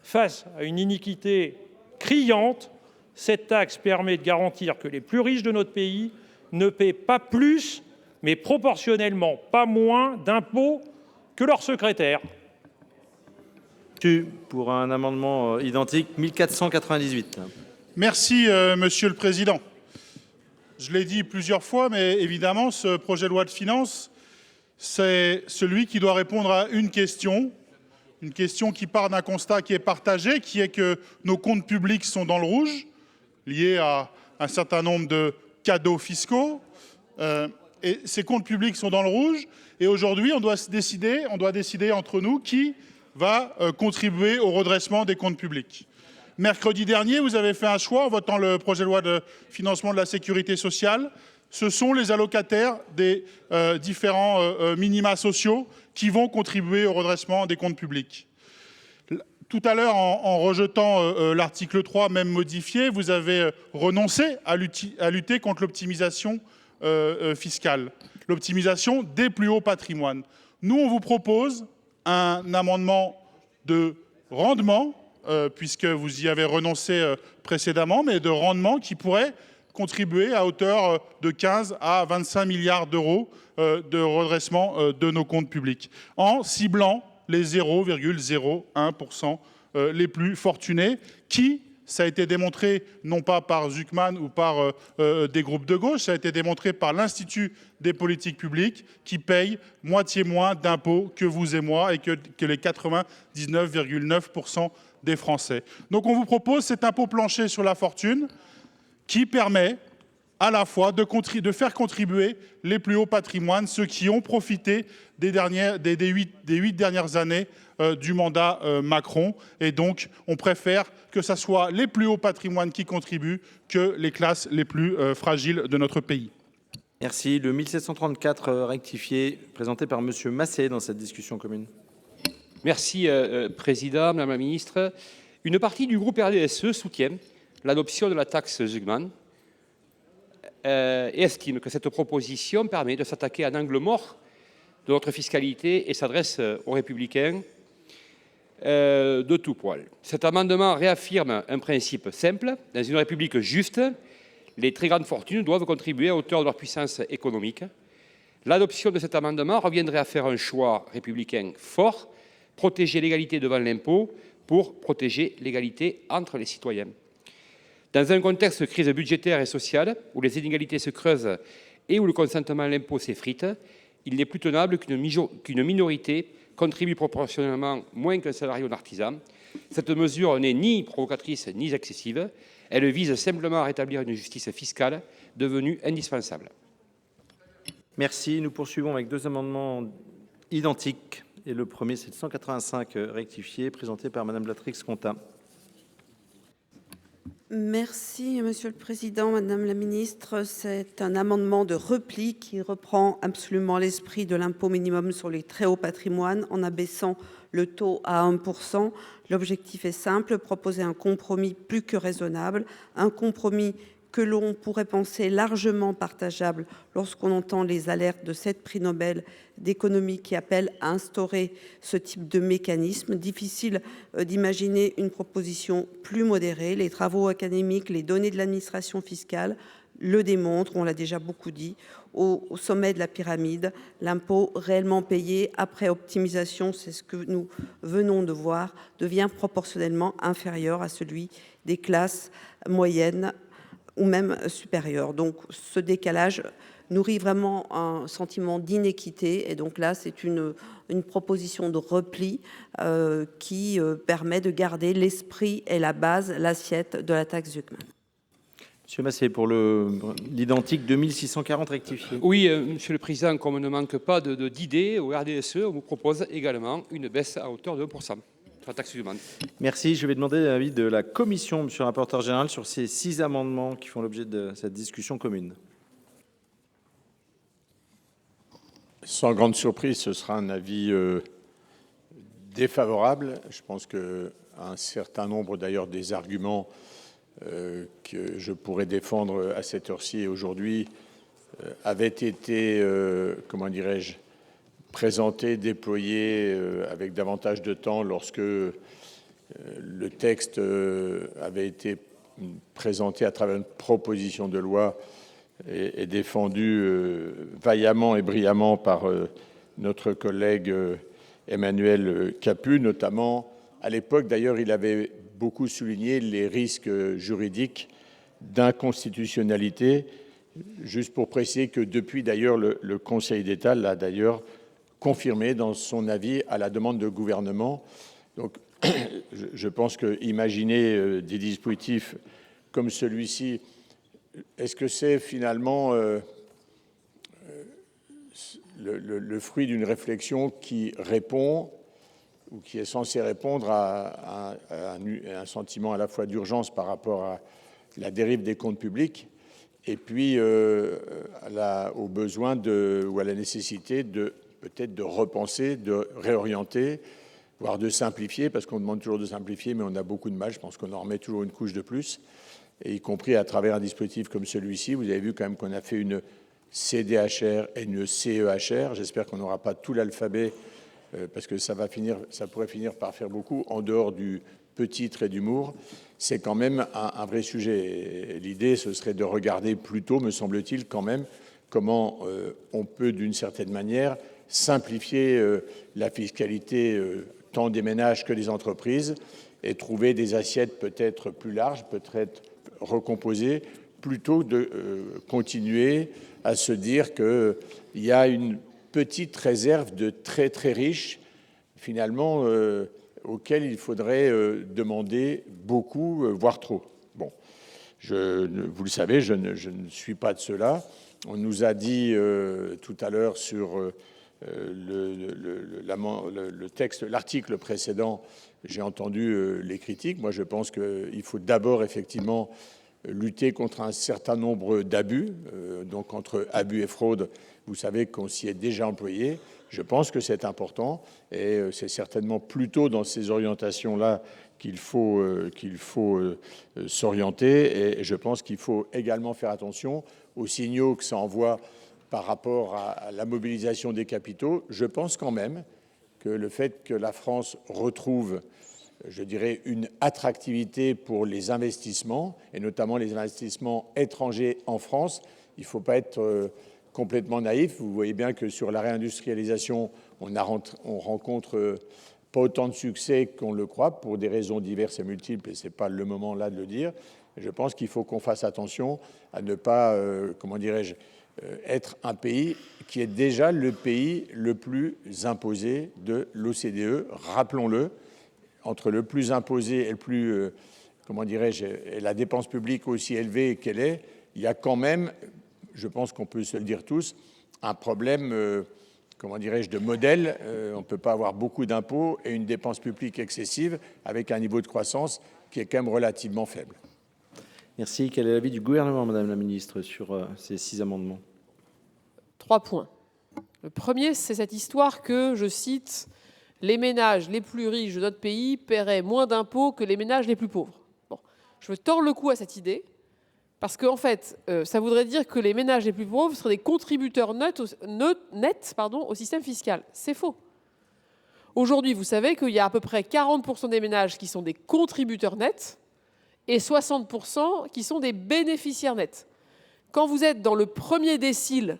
Face à une iniquité criante, cette taxe permet de garantir que les plus riches de notre pays ne paient pas plus, mais proportionnellement pas moins d'impôts que leurs secrétaires. Pour un amendement identique, 1498. Merci, Monsieur le Président. Je l'ai dit plusieurs fois, mais évidemment, ce projet de loi de finances, c'est celui qui doit répondre à une question qui part d'un constat qui est partagé, qui est que nos comptes publics sont dans le rouge, liés à un certain nombre de cadeaux fiscaux. Et ces comptes publics sont dans le rouge. Et aujourd'hui, on doit décider entre nous qui va contribuer au redressement des comptes publics. Mercredi dernier, vous avez fait un choix en votant le projet de loi de financement de la sécurité sociale. Ce sont les allocataires des différents minima sociaux qui vont contribuer au redressement des comptes publics. Tout à l'heure, en rejetant l'article 3, même modifié, vous avez renoncé à lutter contre l'optimisation fiscale, l'optimisation des plus hauts patrimoines. Nous, on vous propose un amendement de rendement, puisque vous y avez renoncé précédemment, mais de rendement qui pourrait contribuer à hauteur de 15 à 25 milliards d'euros de redressement de nos comptes publics, en ciblant les 0,01% les plus fortunés, qui, ça a été démontré non pas par Zucman ou par des groupes de gauche, ça a été démontré par l'Institut des politiques publiques, qui paye moitié moins d'impôts que vous et moi et que les 99,9% des Français. Donc on vous propose cet impôt plancher sur la fortune qui permet à la fois de faire contribuer les plus hauts patrimoines, ceux qui ont profité des 8 dernières années du mandat Macron. Et donc, on préfère que ce soit les plus hauts patrimoines qui contribuent que les classes les plus fragiles de notre pays. Merci. Le 1734 rectifié, présenté par Monsieur Massé dans cette discussion commune. Merci, Président, Madame la Ministre. Une partie du groupe RDSE soutient l'adoption de la taxe Zucman et estime que cette proposition permet de s'attaquer à un angle mort de notre fiscalité et s'adresse aux républicains de tout poil. Cet amendement réaffirme un principe simple. Dans une république juste, les très grandes fortunes doivent contribuer à hauteur de leur puissance économique. L'adoption de cet amendement reviendrait à faire un choix républicain fort, protéger l'égalité devant l'impôt pour protéger l'égalité entre les citoyens. Dans un contexte de crise budgétaire et sociale, où les inégalités se creusent et où le consentement à l'impôt s'effrite, il n'est plus tenable qu'une minorité contribue proportionnellement moins qu'un salarié ou un artisan. Cette mesure n'est ni provocatrice ni excessive. Elle vise simplement à rétablir une justice fiscale devenue indispensable. Merci. Nous poursuivons avec deux amendements identiques. Et le premier, c'est le 185 rectifié, présenté par Madame Blatrix-Contat. Merci, Monsieur le Président, Madame la Ministre. C'est un amendement de repli qui reprend absolument l'esprit de l'impôt minimum sur les très hauts patrimoines en abaissant le taux à 1%. L'objectif est simple, proposer un compromis plus que raisonnable, un compromis que l'on pourrait penser largement partageable lorsqu'on entend les alertes de 7 prix Nobel d'économie qui appellent à instaurer ce type de mécanisme. Difficile d'imaginer une proposition plus modérée. Les travaux académiques, les données de l'administration fiscale le démontrent, on l'a déjà beaucoup dit. Au sommet de la pyramide, l'impôt réellement payé après optimisation, c'est ce que nous venons de voir, devient proportionnellement inférieur à celui des classes moyennes ou même supérieures. Donc ce décalage nourrit vraiment un sentiment d'inéquité. Et donc là, c'est une proposition de repli qui permet de garder l'esprit et la base, l'assiette de la taxe Zucman. Monsieur Massé, pour l'identique 2640 rectifié. Oui, Monsieur le Président, comme on ne manque pas d'idées au RDSE, on vous propose également une baisse à hauteur de 1%. La taxe Zucman. Merci. Je vais demander l'avis de la Commission, Monsieur le rapporteur général, sur ces 6 amendements qui font l'objet de cette discussion commune. Sans grande surprise, ce sera un avis défavorable. Je pense qu'un certain nombre d'ailleurs des arguments que je pourrais défendre à cette heure-ci et aujourd'hui avaient été, comment dirais-je, présentés, déployés avec davantage de temps lorsque le texte avait été présenté à travers une proposition de loi et défendu vaillamment et brillamment par notre collègue Emmanuel Capus, notamment. À l'époque, d'ailleurs, il avait beaucoup souligné les risques juridiques d'inconstitutionnalité, juste pour préciser que depuis, d'ailleurs, le Conseil d'État l'a d'ailleurs confirmé dans son avis à la demande du gouvernement. Donc, je pense qu'imaginer des dispositifs comme celui-ci, est-ce que c'est finalement le fruit d'une réflexion qui répond ou qui est censée répondre à un sentiment à la fois d'urgence par rapport à la dérive des comptes publics et puis au besoin ou à la nécessité peut-être de repenser, de réorienter, voire de simplifier, parce qu'on demande toujours de simplifier, mais on a beaucoup de mal. Je pense qu'on en remet toujours une couche de plus, et y compris à travers un dispositif comme celui-ci. Vous avez vu quand même qu'on a fait une CDHR et une CEHR. J'espère qu'on n'aura pas tout l'alphabet parce que ça pourrait finir par faire beaucoup en dehors du petit trait d'humour. C'est quand même un vrai sujet. L'idée, ce serait de regarder plutôt, me semble-t-il, quand même, comment on peut, d'une certaine manière, simplifier la fiscalité tant des ménages que des entreprises et trouver des assiettes peut-être plus larges, peut-être recomposées, plutôt de continuer à se dire qu'il y a une petite réserve de très très riches, finalement, auxquels il faudrait demander beaucoup, voire trop. Bon, vous le savez, je ne suis pas de cela. On nous a dit tout à l'heure sur le texte, l'article précédent, j'ai entendu les critiques. Moi, je pense qu'il faut d'abord effectivement lutter contre un certain nombre d'abus. Donc, entre abus et fraude, vous savez qu'on s'y est déjà employé. Je pense que c'est important et c'est certainement plutôt dans ces orientations-là qu'il faut s'orienter. Et je pense qu'il faut également faire attention aux signaux que ça envoie par rapport à la mobilisation des capitaux. Je pense quand même que le fait que la France retrouve, je dirais, une attractivité pour les investissements, et notamment les investissements étrangers en France, il ne faut pas être complètement naïf. Vous voyez bien que sur la réindustrialisation, on rencontre pas autant de succès qu'on le croit, pour des raisons diverses et multiples, et ce n'est pas le moment là de le dire. Je pense qu'il faut qu'on fasse attention à ne pas, comment dirais-je, être un pays qui est déjà le pays le plus imposé de l'OCDE. Rappelons-le, entre le plus imposé et le plus, comment dirais-je, et la dépense publique aussi élevée qu'elle est, il y a quand même, je pense qu'on peut se le dire tous, un problème, comment dirais-je, de modèle. On ne peut pas avoir beaucoup d'impôts et une dépense publique excessive avec un niveau de croissance qui est quand même relativement faible. Merci. Quel est l'avis du gouvernement, Madame la Ministre, sur ces 6 amendements? 3 points. Le premier, c'est cette histoire que, je cite, les ménages les plus riches de notre pays paieraient moins d'impôts que les ménages les plus pauvres. Bon, je veux tordre le cou à cette idée, parce qu'en fait, ça voudrait dire que les ménages les plus pauvres seraient des contributeurs nets au système fiscal. C'est faux. Aujourd'hui, vous savez qu'il y a à peu près 40% des ménages qui sont des contributeurs nets et 60% qui sont des bénéficiaires nets. Quand vous êtes dans le premier décile,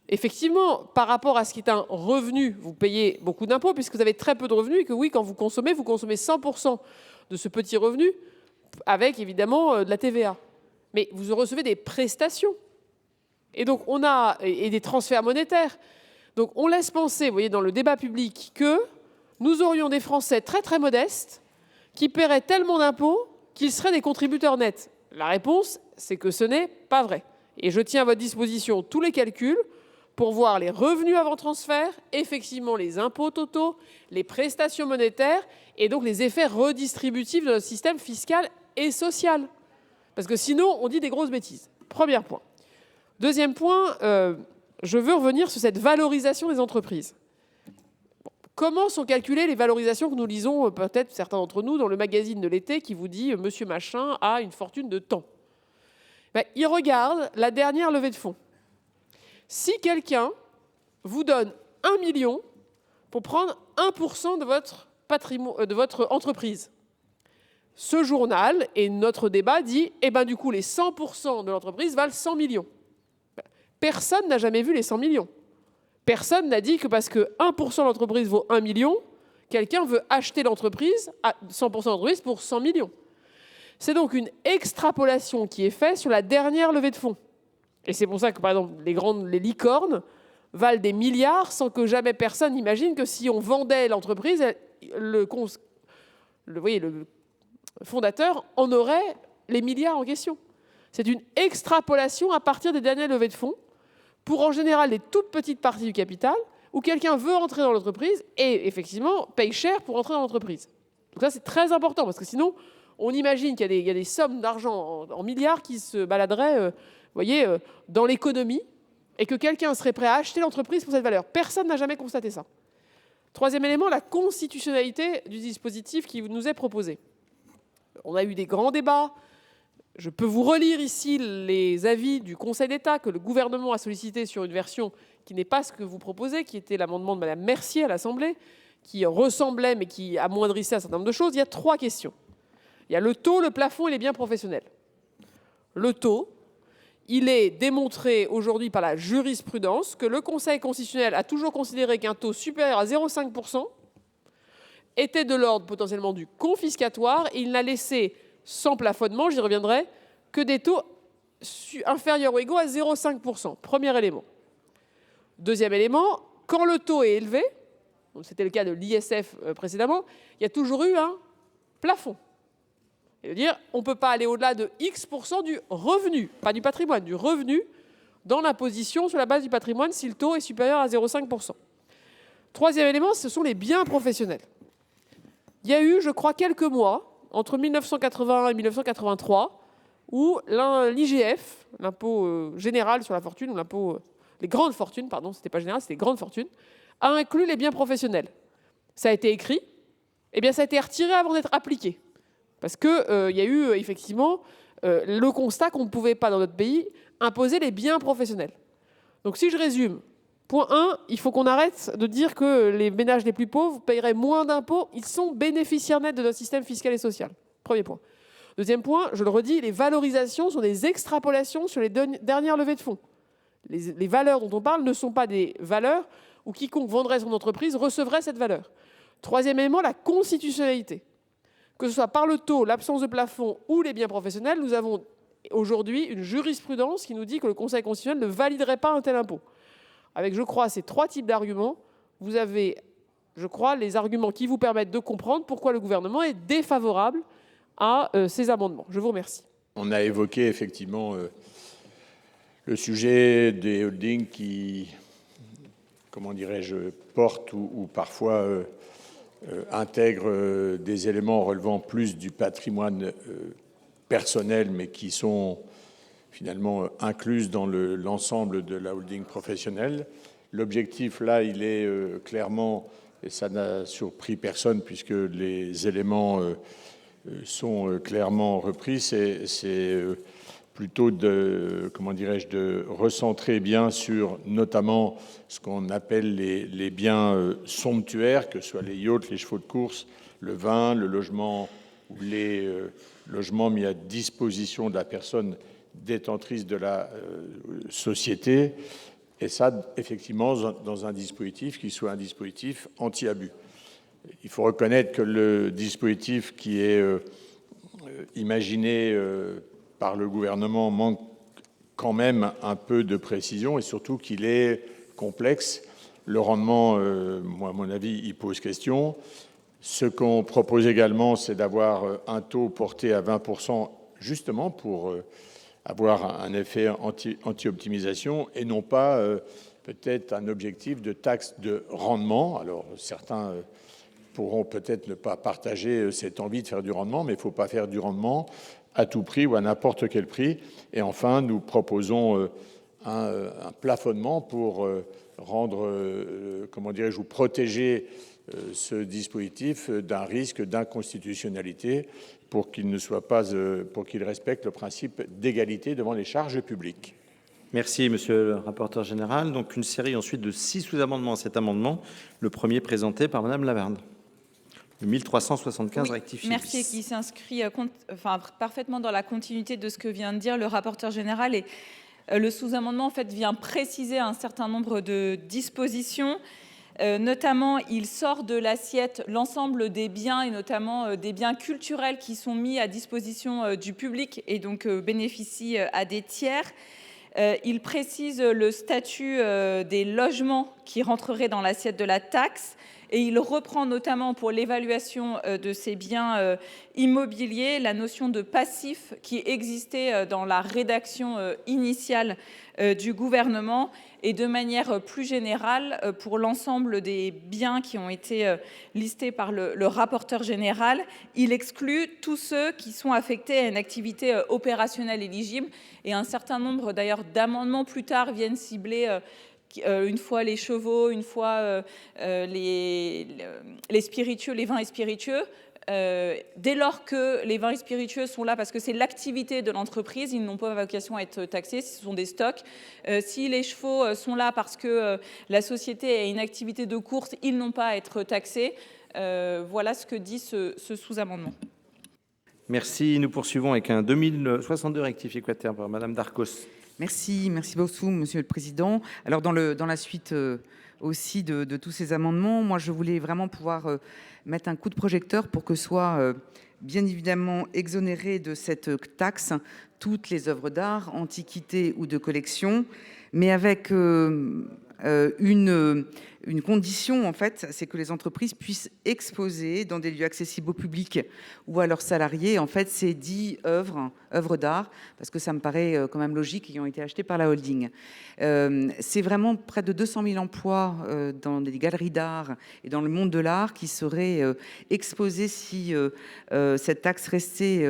effectivement, par rapport à ce qui est un revenu, vous payez beaucoup d'impôts puisque vous avez très peu de revenus et que oui, quand vous consommez 100% de ce petit revenu avec évidemment de la TVA. Mais vous recevez des prestations. Et donc on a et des transferts monétaires. Donc on laisse penser, vous voyez, dans le débat public que nous aurions des Français très très modestes qui paieraient tellement d'impôts qu'ils seraient des contributeurs nets. La réponse, c'est que ce n'est pas vrai. Et je tiens à votre disposition tous les calculs pour voir les revenus avant transfert, effectivement les impôts totaux, les prestations monétaires et donc les effets redistributifs de notre système fiscal et social. Parce que sinon, on dit des grosses bêtises. Premier point. Deuxième point, je veux revenir sur cette valorisation des entreprises. Comment sont calculées les valorisations que nous lisons, peut-être certains d'entre nous, dans le magazine de l'été qui vous dit « Monsieur Machin a une fortune de temps ». Il regarde la dernière levée de fonds. Si quelqu'un vous donne 1 million pour prendre 1% de votre patrimoine, de votre entreprise, ce journal et notre débat dit « Eh bien, du coup, les 100% de l'entreprise valent 100 millions ». Personne n'a jamais vu les 100 millions. Personne n'a dit que parce que 1% de l'entreprise vaut 1 million, quelqu'un veut acheter l'entreprise, 100% de l'entreprise pour 100 millions. C'est donc une extrapolation qui est faite sur la dernière levée de fonds. Et c'est pour ça que, par exemple, les licornes valent des milliards sans que jamais personne n'imagine que si on vendait l'entreprise, le fondateur en aurait les milliards en question. C'est une extrapolation à partir des dernières levées de fonds pour en général les toutes petites parties du capital où quelqu'un veut entrer dans l'entreprise et effectivement paye cher pour entrer dans l'entreprise. Donc ça c'est très important parce que sinon on imagine qu'il y a des sommes d'argent en milliards qui se baladeraient dans l'économie et que quelqu'un serait prêt à acheter l'entreprise pour cette valeur. Personne n'a jamais constaté ça. Troisième élément, la constitutionnalité du dispositif qui nous est proposé. On a eu des grands débats. Je peux vous relire ici les avis du Conseil d'État que le gouvernement a sollicité sur une version qui n'est pas ce que vous proposez, qui était l'amendement de Mme Mercier à l'Assemblée, qui ressemblaient mais qui amoindrissaient un certain nombre de choses, il y a 3 questions. Il y a le taux, le plafond et les biens professionnels. Le taux, il est démontré aujourd'hui par la jurisprudence que le Conseil constitutionnel a toujours considéré qu'un taux supérieur à 0,5% était de l'ordre potentiellement du confiscatoire et il n'a laissé sans plafonnement, j'y reviendrai, que des taux inférieurs ou égaux à 0,5%. Premier élément. Deuxième élément, quand le taux est élevé, c'était le cas de l'ISF précédemment, il y a toujours eu un plafond. C'est-à-dire, on ne peut pas aller au-delà de X% du revenu, pas du patrimoine, du revenu, dans l'imposition sur la base du patrimoine si le taux est supérieur à 0,5%. Troisième élément, ce sont les biens professionnels. Il y a eu, je crois, quelques mois, entre 1981 et 1983, où l'IGF, l'impôt général sur la fortune, ou l'impôt, les grandes fortunes, pardon, c'était pas général, c'était grandes fortunes, a inclus les biens professionnels. Ça a été écrit, et bien ça a été retiré avant d'être appliqué. Parce qu'il y a eu effectivement le constat qu'on ne pouvait pas dans notre pays imposer les biens professionnels. Donc si je résume, point 1, il faut qu'on arrête de dire que les ménages les plus pauvres paieraient moins d'impôts. Ils sont bénéficiaires nets de notre système fiscal et social. Premier point. Deuxième point, je le redis, les valorisations sont des extrapolations sur les dernières levées de fonds. Les valeurs dont on parle ne sont pas des valeurs où quiconque vendrait son entreprise recevrait cette valeur. Troisième élément, la constitutionnalité. Que ce soit par le taux, l'absence de plafond ou les biens professionnels, nous avons aujourd'hui une jurisprudence qui nous dit que le Conseil constitutionnel ne validerait pas un tel impôt. Avec, je crois, ces 3 types d'arguments, vous avez, je crois, les arguments qui vous permettent de comprendre pourquoi le gouvernement est défavorable à ces amendements. Je vous remercie. On a évoqué effectivement le sujet des holdings qui, comment dirais-je, portent ou parfois intègrent des éléments relevant plus du patrimoine personnel, mais qui sont finalement incluses dans l'ensemble de la holding professionnelle. L'objectif, là, il est clairement, et ça n'a surpris personne puisque les éléments sont clairement repris, c'est plutôt de, comment dirais-je, de recentrer bien sur notamment ce qu'on appelle les biens somptuaires, que ce soit les yachts, les chevaux de course, le vin, le logement ou les logements mis à disposition de la personne détentrice de la société, et ça, effectivement, dans un dispositif qui soit un dispositif anti-abus. Il faut reconnaître que le dispositif qui est imaginé par le gouvernement manque quand même un peu de précision et surtout qu'il est complexe. Le rendement, moi, à mon avis, il pose question. Ce qu'on propose également, c'est d'avoir un taux porté à 20%, justement pour avoir un effet anti-optimisation et non pas peut-être un objectif de taxe de rendement. Alors certains pourront peut-être ne pas partager cette envie de faire du rendement, mais il ne faut pas faire du rendement à tout prix ou à n'importe quel prix. Et enfin, nous proposons un plafonnement pour rendre, comment dirais-je, ou protéger ce dispositif d'un risque d'inconstitutionnalité pour qu'il ne soit pas, pour qu'il respecte le principe d'égalité devant les charges publiques. Merci, monsieur le rapporteur général. Donc, une série ensuite de 6 sous-amendements à cet amendement. Le premier présenté par madame Lavarde. Le 1375 rectifié. Merci, qui s'inscrit parfaitement dans la continuité de ce que vient de dire le rapporteur général. Et le sous-amendement, en fait, vient préciser un certain nombre de dispositions. Notamment, il sort de l'assiette l'ensemble des biens et notamment des biens culturels qui sont mis à disposition du public et donc bénéficient à des tiers. Il précise le statut des logements qui rentreraient dans l'assiette de la taxe et il reprend notamment pour l'évaluation de ces biens immobiliers la notion de passif qui existait dans la rédaction initiale du gouvernement et de manière plus générale pour l'ensemble des biens qui ont été listés par le rapporteur général. Il exclut tous ceux qui sont affectés à une activité opérationnelle éligible et un certain nombre d'ailleurs d'amendements plus tard viennent cibler une fois les chevaux, une fois les spiritueux, les vins et spiritueux. dès lors que les vins et spiritueux sont là parce que c'est l'activité de l'entreprise, ils n'ont pas vocation à être taxés, ce sont des stocks. Si les chevaux sont là parce que la société a une activité de course, ils n'ont pas à être taxés. Voilà ce que dit ce sous-amendement. Merci. Nous poursuivons avec un 2062 rectifié quater par Madame Darcos. Merci beaucoup, Monsieur le Président. Alors, dans la suite aussi de tous ces amendements, moi, je voulais vraiment pouvoir mettre un coup de projecteur pour que soient bien évidemment exonérées de cette taxe toutes les œuvres d'art, antiquités ou de collection, mais avec une condition, en fait, c'est que les entreprises puissent exposer dans des lieux accessibles au public ou à leurs salariés, en fait, ces 10 œuvres d'art, parce que ça me paraît quand même logique, ayant été achetées par la holding. C'est vraiment près de 200 000 emplois dans des galeries d'art et dans le monde de l'art qui seraient exposés si cette taxe restait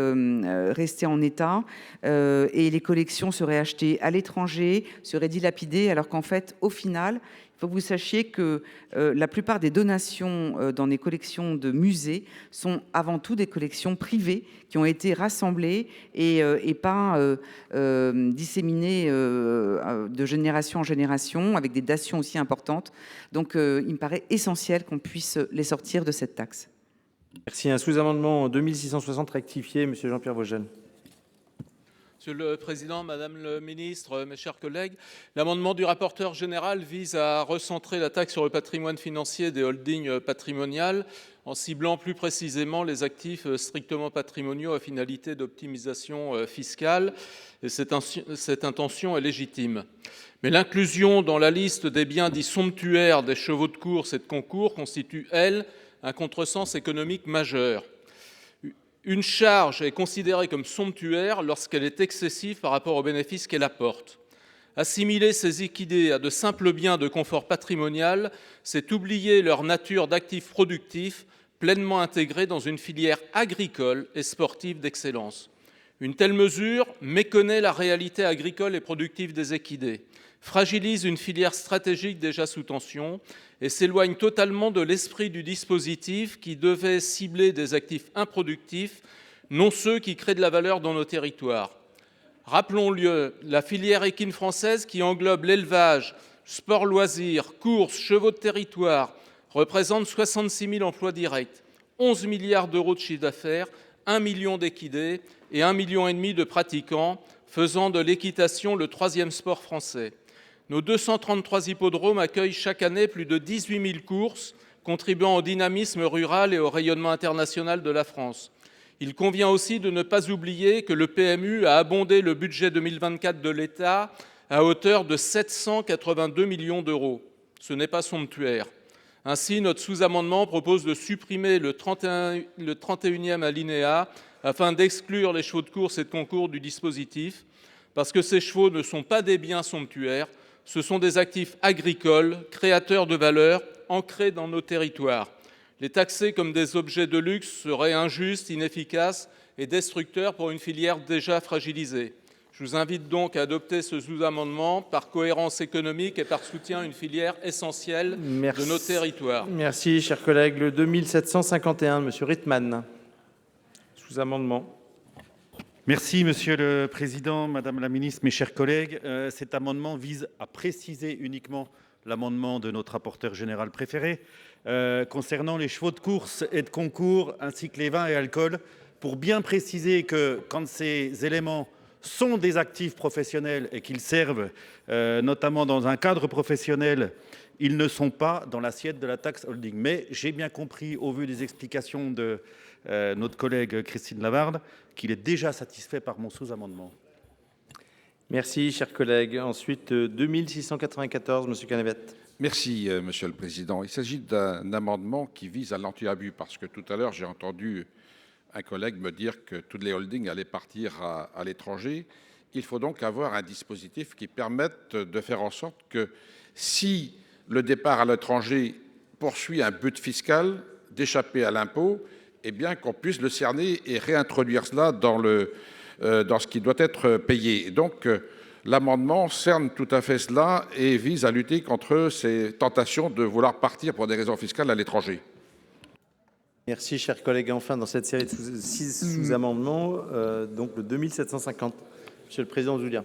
en état, et les collections seraient achetées à l'étranger, seraient dilapidées, alors qu'en fait, au final, il faut que vous sachiez que la plupart des donations dans les collections de musées sont avant tout des collections privées qui ont été rassemblées et pas disséminées de génération en génération, avec des dations aussi importantes. Donc, il me paraît essentiel qu'on puisse les sortir de cette taxe. Merci. Un sous-amendement 2660 rectifié, Monsieur Jean-Pierre Vogel. Monsieur le Président, Madame le Ministre, mes chers collègues, l'amendement du rapporteur général vise à recentrer la taxe sur le patrimoine financier des holdings patrimoniales en ciblant plus précisément les actifs strictement patrimoniaux à finalité d'optimisation fiscale. Et cette intention est légitime. Mais l'inclusion dans la liste des biens dits somptuaires des chevaux de course et de concours constitue, elle, un contresens économique majeur. Une charge est considérée comme somptuaire lorsqu'elle est excessive par rapport aux bénéfices qu'elle apporte. Assimiler ces équidés à de simples biens de confort patrimonial, c'est oublier leur nature d'actifs productifs pleinement intégrés dans une filière agricole et sportive d'excellence. Une telle mesure méconnaît la réalité agricole et productive des équidés, fragilise une filière stratégique déjà sous tension et s'éloigne totalement de l'esprit du dispositif qui devait cibler des actifs improductifs, non ceux qui créent de la valeur dans nos territoires. Rappelons-le, la filière équine française qui englobe l'élevage, sport loisirs, courses, chevaux de territoire, représente 66 000 emplois directs, 11 milliards d'euros de chiffre d'affaires, 1 million d'équidés et 1,5 million de pratiquants, faisant de l'équitation le 3e sport français. Nos 233 hippodromes accueillent chaque année plus de 18 000 courses, contribuant au dynamisme rural et au rayonnement international de la France. Il convient aussi de ne pas oublier que le PMU a abondé le budget 2024 de l'État à hauteur de 782 millions d'euros. Ce n'est pas somptuaire. Ainsi, notre sous-amendement propose de supprimer le 31e alinéa afin d'exclure les chevaux de course et de concours du dispositif, parce que ces chevaux ne sont pas des biens somptuaires, ce sont des actifs agricoles, créateurs de valeur, ancrés dans nos territoires. Les taxer comme des objets de luxe serait injuste, inefficace et destructeur pour une filière déjà fragilisée. Je vous invite donc à adopter ce sous-amendement par cohérence économique et par soutien à une filière essentielle de nos territoires. Merci, chers collègues. Le 2751, Monsieur Rittmann. Sous-amendement. Merci, Monsieur le Président, Madame la Ministre, mes chers collègues. Cet amendement vise à préciser uniquement l'amendement de notre rapporteur général préféré concernant les chevaux de course et de concours ainsi que les vins et alcools, pour bien préciser que quand ces éléments sont des actifs professionnels et qu'ils servent notamment dans un cadre professionnel, ils ne sont pas dans l'assiette de la taxe holding. Mais j'ai bien compris, au vu des explications de notre collègue Christine Lavarde, qu'il est déjà satisfait par mon sous-amendement. Merci, chers collègues. Ensuite, 2694, Monsieur Canevet. Merci, Monsieur le Président. Il s'agit d'un amendement qui vise à l'anti-abus, parce que tout à l'heure, j'ai entendu un collègue me dire que toutes les holdings allaient partir à l'étranger. Il faut donc avoir un dispositif qui permette de faire en sorte que si le départ à l'étranger poursuit un but fiscal d'échapper à l'impôt, eh bien qu'on puisse le cerner et réintroduire cela dans ce qui doit être payé. Donc, l'amendement cerne tout à fait cela et vise à lutter contre ces tentations de vouloir partir pour des raisons fiscales à l'étranger. Merci, chers collègues. Enfin, dans cette série de 6 sous-amendements, donc le 2750. Monsieur le Président Ouzoulias.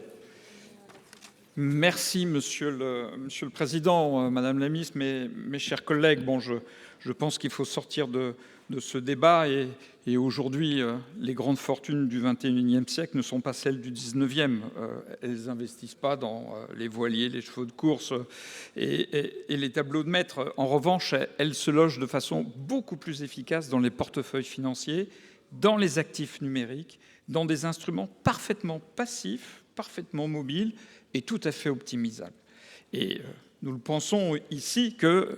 Merci, Monsieur le Président, Madame la Ministre, mes chers collègues. Bon, je pense qu'il faut sortir de ce débat et aujourd'hui, les grandes fortunes du 21e siècle ne sont pas celles du 19e. Elles n'investissent pas dans les voiliers, les chevaux de course et les tableaux de maître. En revanche, elles se logent de façon beaucoup plus efficace dans les portefeuilles financiers, dans les actifs numériques, dans des instruments parfaitement passifs, parfaitement mobiles et tout à fait optimisables. Et nous pensons ici qu'il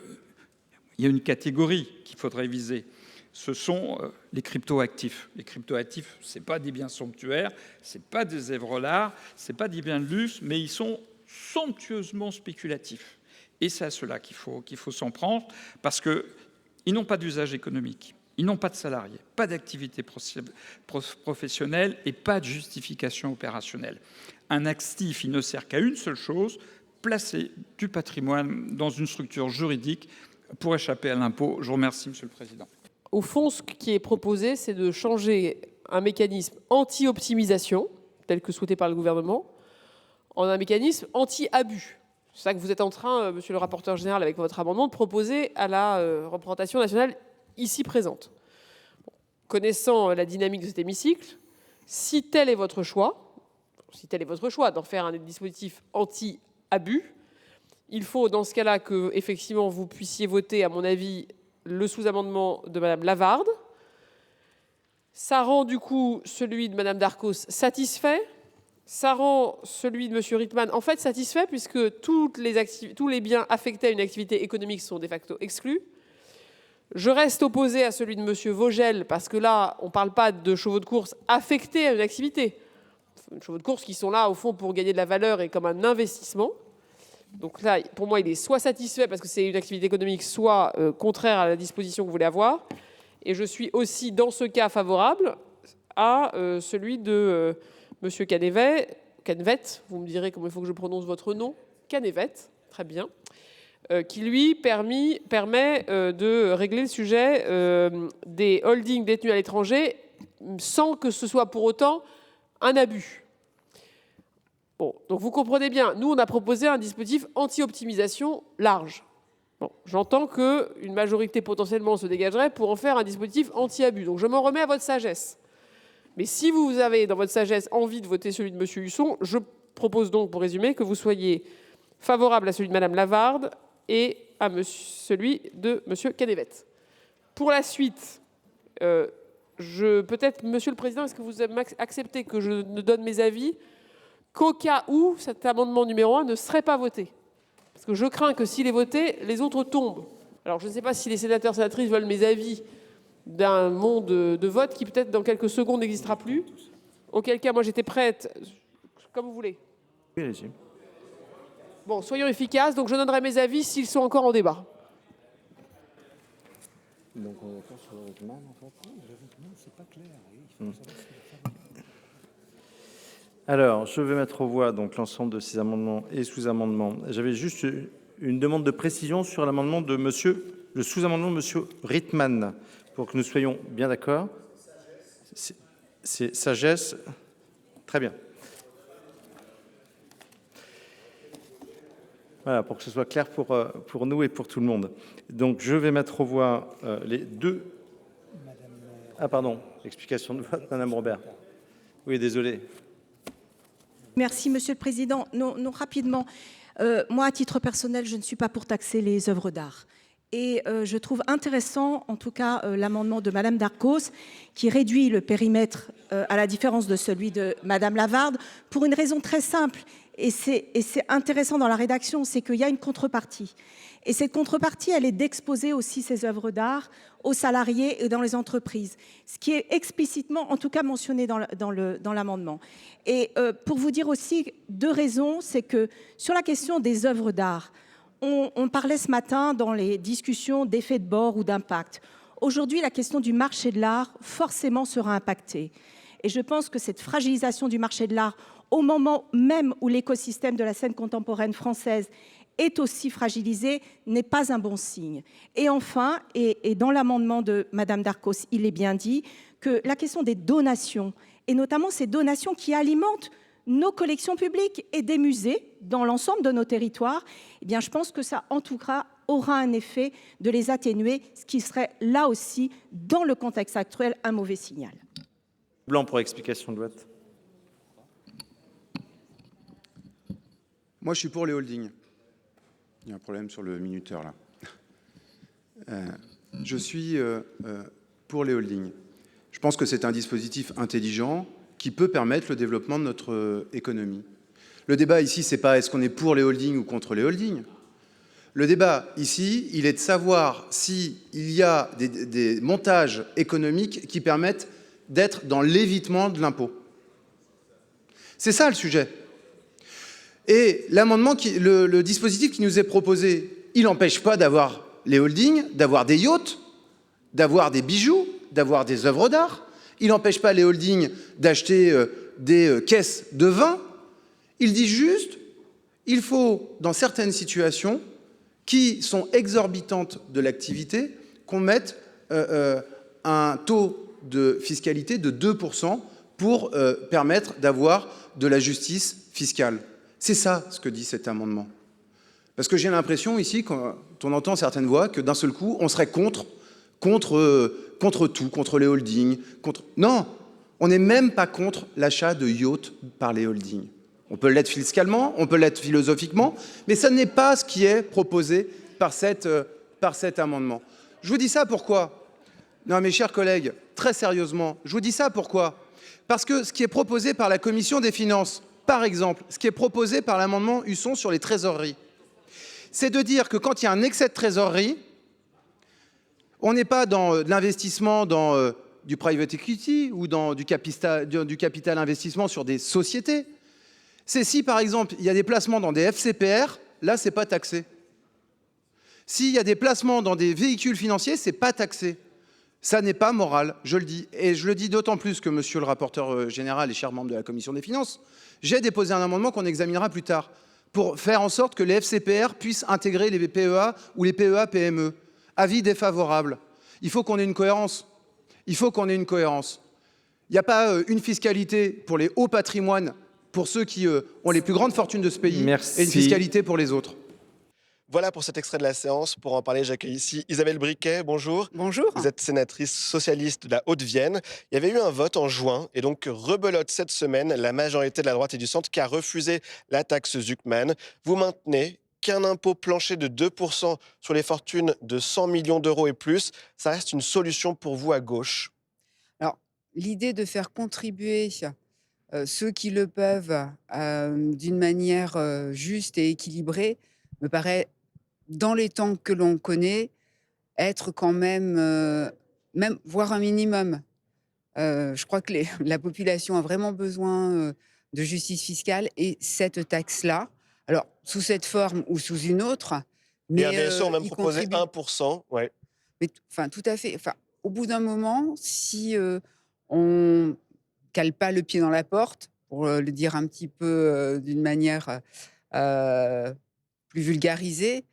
y a une catégorie qu'il faudrait viser. Ce sont les cryptoactifs. Les cryptoactifs, ce n'est pas des biens somptuaires, ce n'est pas des œuvres d'art, ce n'est pas des biens de luxe, mais ils sont somptueusement spéculatifs. Et c'est à cela qu'il faut s'en prendre, parce qu'ils n'ont pas d'usage économique, ils n'ont pas de salariés, pas d'activité professionnelle et pas de justification opérationnelle. Un actif, il ne sert qu'à une seule chose, placer du patrimoine dans une structure juridique pour échapper à l'impôt. Je vous remercie, Monsieur le Président. Au fond, ce qui est proposé, c'est de changer un mécanisme anti-optimisation, tel que souhaité par le gouvernement, en un mécanisme anti-abus. C'est ça que vous êtes en train, Monsieur le rapporteur général, avec votre amendement, de proposer à la représentation nationale ici présente. Connaissant la dynamique de cet hémicycle, si tel est votre choix d'en faire un dispositif anti-abus, il faut dans ce cas-là que effectivement vous puissiez voter, à mon avis, le sous-amendement de Madame Lavarde. Ça rend du coup celui de Madame Darcos satisfait. Ça rend celui de Monsieur Rittmann en fait satisfait puisque tous les biens affectés à une activité économique sont de facto exclus. Je reste opposé à celui de Monsieur Vogel parce que là, on ne parle pas de chevaux de course affectés à une activité. Les chevaux de course qui sont là au fond pour gagner de la valeur et comme un investissement. Donc là, pour moi, il est soit satisfait parce que c'est une activité économique, soit contraire à la disposition que vous voulez avoir. Et je suis aussi, dans ce cas, favorable à celui de Monsieur Canevet, vous me direz comment il faut que je prononce votre nom, Canevet, très bien, qui lui permet de régler le sujet des holdings détenus à l'étranger sans que ce soit pour autant un abus. Bon, donc vous comprenez bien, nous on a proposé un dispositif anti-optimisation large. Bon, j'entends qu'une majorité potentiellement se dégagerait pour en faire un dispositif anti-abus. Donc je m'en remets à votre sagesse. Mais si vous avez dans votre sagesse envie de voter celui de M. Husson, je propose donc, pour résumer, que vous soyez favorable à celui de Mme Lavarde et à celui de M. Canevet. Pour la suite, peut-être, Monsieur le Président, est-ce que vous acceptez que je ne donne mes avis qu'au cas où cet amendement numéro 1 ne serait pas voté? Parce que je crains que s'il est voté, les autres tombent. Alors je ne sais pas si les sénateurs et sénatrices veulent mes avis d'un monde de vote qui peut-être dans quelques secondes n'existera plus. Auquel cas, moi j'étais prête, comme vous voulez. Oui, allez-y. Bon, soyons efficaces, donc je donnerai mes avis s'ils sont encore en débat. Donc on va faire sur le Rittmann, en fait. Le Rittmann, c'est pas clair. Alors, je vais mettre aux voix donc l'ensemble de ces amendements et sous-amendements. J'avais juste une demande de précision sur l'amendement de le sous-amendement de Monsieur Rittmann, pour que nous soyons bien d'accord. C'est sagesse. Très bien. Voilà, pour que ce soit clair pour nous et pour tout le monde. Donc, je vais mettre aux voix les deux... Ah, pardon, explication de vote, Madame Robert. Oui, désolé. Merci, Monsieur le Président. Non, rapidement. Moi, à titre personnel, je ne suis pas pour taxer les œuvres d'art. Et je trouve intéressant, en tout cas, l'amendement de Madame Darcos, qui réduit le périmètre à la différence de celui de Madame Lavarde, pour une raison très simple. Et c'est intéressant dans la rédaction, c'est qu'il y a une contrepartie. Et cette contrepartie, elle est d'exposer aussi ces œuvres d'art aux salariés et dans les entreprises, ce qui est explicitement, en tout cas, mentionné dans l'amendement. Et pour vous dire aussi deux raisons, c'est que sur la question des œuvres d'art, on parlait ce matin dans les discussions d'effet de bord ou d'impact. Aujourd'hui, la question du marché de l'art, forcément, sera impactée. Et je pense que cette fragilisation du marché de l'art, au moment même où l'écosystème de la scène contemporaine française est aussi fragilisée n'est pas un bon signe. Et enfin, et dans l'amendement de Madame Darcos, il est bien dit que la question des donations, et notamment ces donations qui alimentent nos collections publiques et des musées dans l'ensemble de nos territoires, eh bien, je pense que ça, en tout cas, aura un effet de les atténuer, ce qui serait là aussi, dans le contexte actuel, un mauvais signal. Blanc pour explication de vote. Moi, je suis pour les holdings. Il y a un problème sur le minuteur, là. Je suis pour les holdings. Je pense que c'est un dispositif intelligent qui peut permettre le développement de notre économie. Le débat ici, c'est pas est-ce qu'on est pour les holdings ou contre les holdings. Le débat ici, il est de savoir s'il y a des montages économiques qui permettent d'être dans l'évitement de l'impôt. C'est ça le sujet. Et l'amendement, le dispositif qui nous est proposé, il n'empêche pas d'avoir les holdings, d'avoir des yachts, d'avoir des bijoux, d'avoir des œuvres d'art. Il n'empêche pas les holdings d'acheter des caisses de vin. Il dit juste, il faut, dans certaines situations qui sont exorbitantes de l'activité, qu'on mette un taux de fiscalité de 2% pour permettre d'avoir de la justice fiscale. C'est ça ce que dit cet amendement. Parce que j'ai l'impression ici, quand on entend certaines voix, que d'un seul coup, on serait contre tout, contre les holdings. Non, on n'est même pas contre l'achat de yachts par les holdings. On peut l'être fiscalement, on peut l'être philosophiquement, mais ça n'est pas ce qui est proposé par cet amendement. Je vous dis ça pourquoi? Non, mes chers collègues, très sérieusement, je vous dis ça pourquoi? Parce que ce qui est proposé par la Commission des finances, par exemple, ce qui est proposé par l'amendement Husson sur les trésoreries, c'est de dire que quand il y a un excès de trésorerie, on n'est pas dans l'investissement dans du private equity ou dans du capital investissement sur des sociétés. C'est si, par exemple, il y a des placements dans des FCPR, là, ce n'est pas taxé. S'il y a des placements dans des véhicules financiers, ce n'est pas taxé. Ça n'est pas moral, je le dis. Et je le dis d'autant plus que monsieur le rapporteur général et cher membre de la Commission des finances, j'ai déposé un amendement qu'on examinera plus tard pour faire en sorte que les FCPR puissent intégrer les PEA ou les PEA-PME. Avis défavorable. Il faut qu'on ait une cohérence. Il faut qu'on ait une cohérence. Il n'y a pas une fiscalité pour les hauts patrimoines, pour ceux qui ont les plus grandes fortunes de ce pays, Merci. et une fiscalité pour les autres. Voilà pour cet extrait de la séance. Pour en parler, j'accueille ici Isabelle Briquet. Bonjour. Bonjour. Vous êtes sénatrice socialiste de la Haute-Vienne. Il y avait eu un vote en juin et donc rebelote cette semaine la majorité de la droite et du centre qui a refusé la taxe Zuckman. Vous maintenez qu'un impôt plancher de 2% sur les fortunes de 100 millions d'euros et plus, ça reste une solution pour vous à gauche? Alors, l'idée de faire contribuer ceux qui le peuvent d'une manière juste et équilibrée me paraît, dans les temps que l'on connaît, être quand même, voire un minimum. Je crois que la population a vraiment besoin de justice fiscale et cette taxe-là, alors sous cette forme ou sous une autre, mais Et RDSE ont même y proposé contribue. 1%. Ouais. Mais tout à fait. Enfin, au bout d'un moment, si on cale pas le pied dans la porte, pour le dire un petit peu d'une manière plus vulgarisée,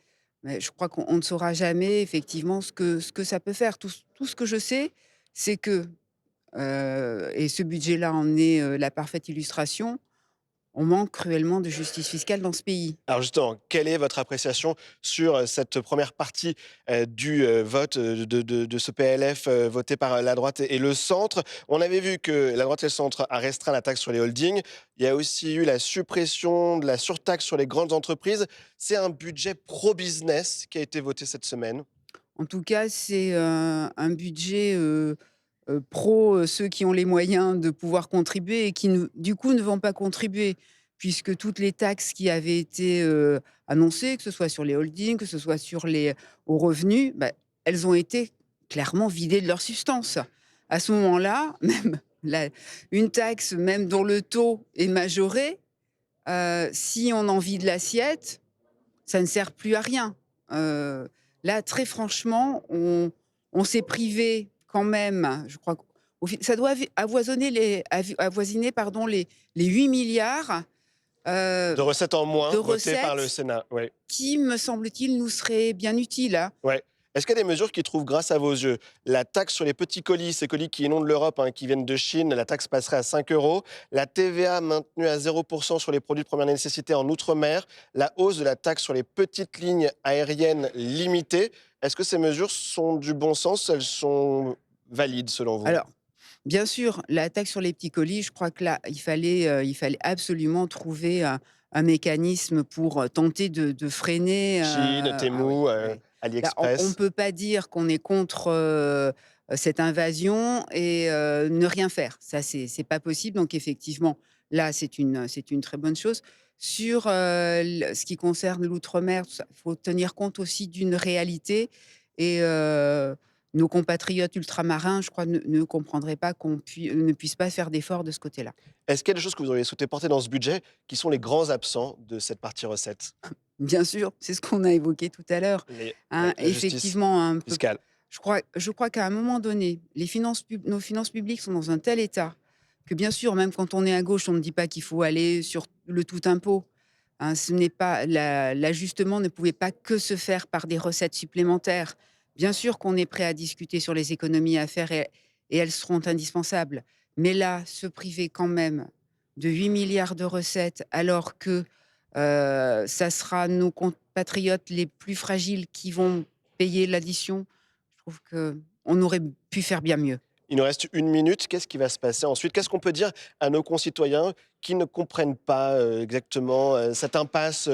mais je crois qu'on ne saura jamais effectivement ce que ça peut faire. Tout ce que je sais, c'est que, et ce budget-là en est la parfaite illustration, on manque cruellement de justice fiscale dans ce pays. Alors justement, quelle est votre appréciation sur cette première partie du vote de ce PLF voté par la droite et le centre? On avait vu que la droite et le centre a restreint la taxe sur les holdings. Il y a aussi eu la suppression de la surtaxe sur les grandes entreprises. C'est un budget pro-business qui a été voté cette semaine. En tout cas, c'est un budget pro ceux qui ont les moyens de pouvoir contribuer et qui, du coup, ne vont pas contribuer, puisque toutes les taxes qui avaient été annoncées, que ce soit sur les holdings, que ce soit sur les hauts revenus, elles ont été clairement vidées de leur substance. À ce moment-là, même une taxe, même dont le taux est majoré, si on en vide l'assiette, ça ne sert plus à rien. Là, très franchement, on s'est privé quand même, je crois que ça doit avoisiner les 8 milliards De recettes en moins de votées par le recettes Sénat. Ouais. qui, me semble-t-il, nous seraient bien utiles, hein. Ouais. Est-ce qu'il y a des mesures qui trouvent grâce à vos yeux? La taxe sur les petits colis, ces colis qui inondent l'Europe, hein, qui viennent de Chine, la taxe passerait à 5 €. La TVA maintenue à 0% sur les produits de première nécessité en Outre-mer. La hausse de la taxe sur les petites lignes aériennes limitée. Est-ce que ces mesures sont du bon sens? Elles sont valides selon vous? Alors, bien sûr, la taxe sur les petits colis, je crois que là, il fallait absolument trouver un mécanisme pour tenter de freiner. Chine, Ah Temu, oui, oui. Là, on ne AliExpress. peut pas dire qu'on est contre cette invasion et ne rien faire. Ça, c'est pas possible. Donc, effectivement, là, c'est une très bonne chose. Sur ce qui concerne l'outre-mer, il faut tenir compte aussi d'une réalité. Et nos compatriotes ultramarins, je crois, ne comprendraient pas qu'on ne puisse pas faire d'efforts de ce côté-là. Est-ce qu'il y a des choses que vous auriez souhaité porter dans ce budget qui sont les grands absents de cette partie recettes? Bien sûr, c'est ce qu'on a évoqué tout à l'heure. Hein, La justice effectivement, un peu, fiscale. je crois qu'à un moment donné, nos finances publiques sont dans un tel état que, bien sûr, même quand on est à gauche, on ne dit pas qu'il faut aller sur le tout impôt. Hein, ce n'est pas l'ajustement ne pouvait pas que se faire par des recettes supplémentaires. Bien sûr qu'on est prêt à discuter sur les économies à faire et elles seront indispensables. Mais là, se priver quand même de 8 milliards de recettes alors que ça sera nos compatriotes les plus fragiles qui vont payer l'addition, je trouve qu'on aurait pu faire bien mieux. Il nous reste 1 minute. Qu'est-ce qui va se passer ensuite? Qu'est-ce qu'on peut dire à nos concitoyens qui ne comprennent pas exactement cette impasse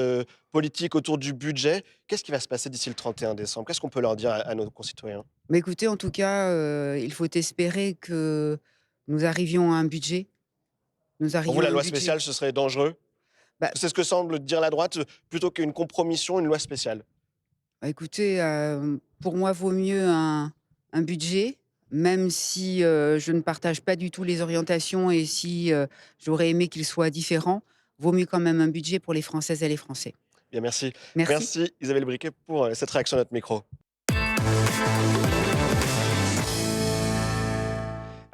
politique autour du budget? Qu'est-ce qui va se passer d'ici le 31 décembre? Qu'est-ce qu'on peut leur dire à nos concitoyens? Mais écoutez, en tout cas, il faut espérer que nous arrivions à un budget. Nous Pour arrivions vous, la à un loi budget. spéciale, ce serait dangereux? Bah, C'est ce que semble dire la droite, plutôt qu'une compromission, une loi spéciale. écoutez, pour moi, vaut mieux un budget, même si je ne partage pas du tout les orientations et si j'aurais aimé qu'il soit différent. Vaut mieux quand même un budget pour les Françaises et les Français. Bien, merci. Merci. Merci Isabelle Briquet pour cette réaction à notre micro.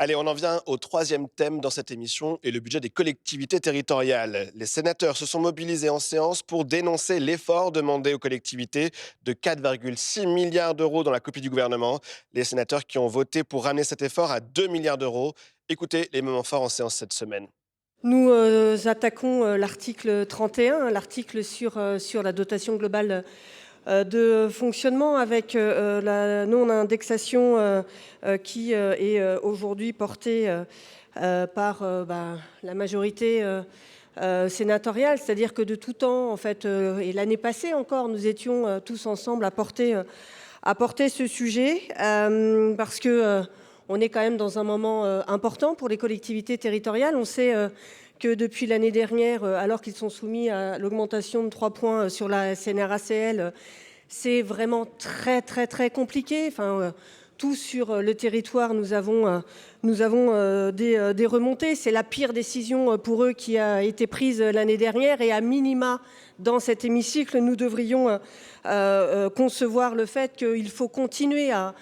Allez, on en vient au troisième thème dans cette émission et le budget des collectivités territoriales. Les sénateurs se sont mobilisés en séance pour dénoncer l'effort demandé aux collectivités de 4,6 milliards d'euros dans la copie du gouvernement. Les sénateurs qui ont voté pour ramener cet effort à 2 milliards d'euros. Écoutez les moments forts en séance cette semaine. Nous attaquons l'article 31, l'article sur la dotation globale de fonctionnement avec la non-indexation qui est aujourd'hui portée par la majorité sénatoriale. C'est-à-dire que de tout temps, en fait, et l'année passée encore, nous étions tous ensemble à porter ce sujet parce que on est quand même dans un moment important pour les collectivités territoriales. On sait que depuis l'année dernière, alors qu'ils sont soumis à l'augmentation de 3 points sur la CNRACL, c'est vraiment très, très, très compliqué. Enfin, tout sur le territoire, nous avons des remontées. C'est la pire décision pour eux qui a été prise l'année dernière. Et à minima, dans cet hémicycle, nous devrions concevoir le fait qu'il faut continuer à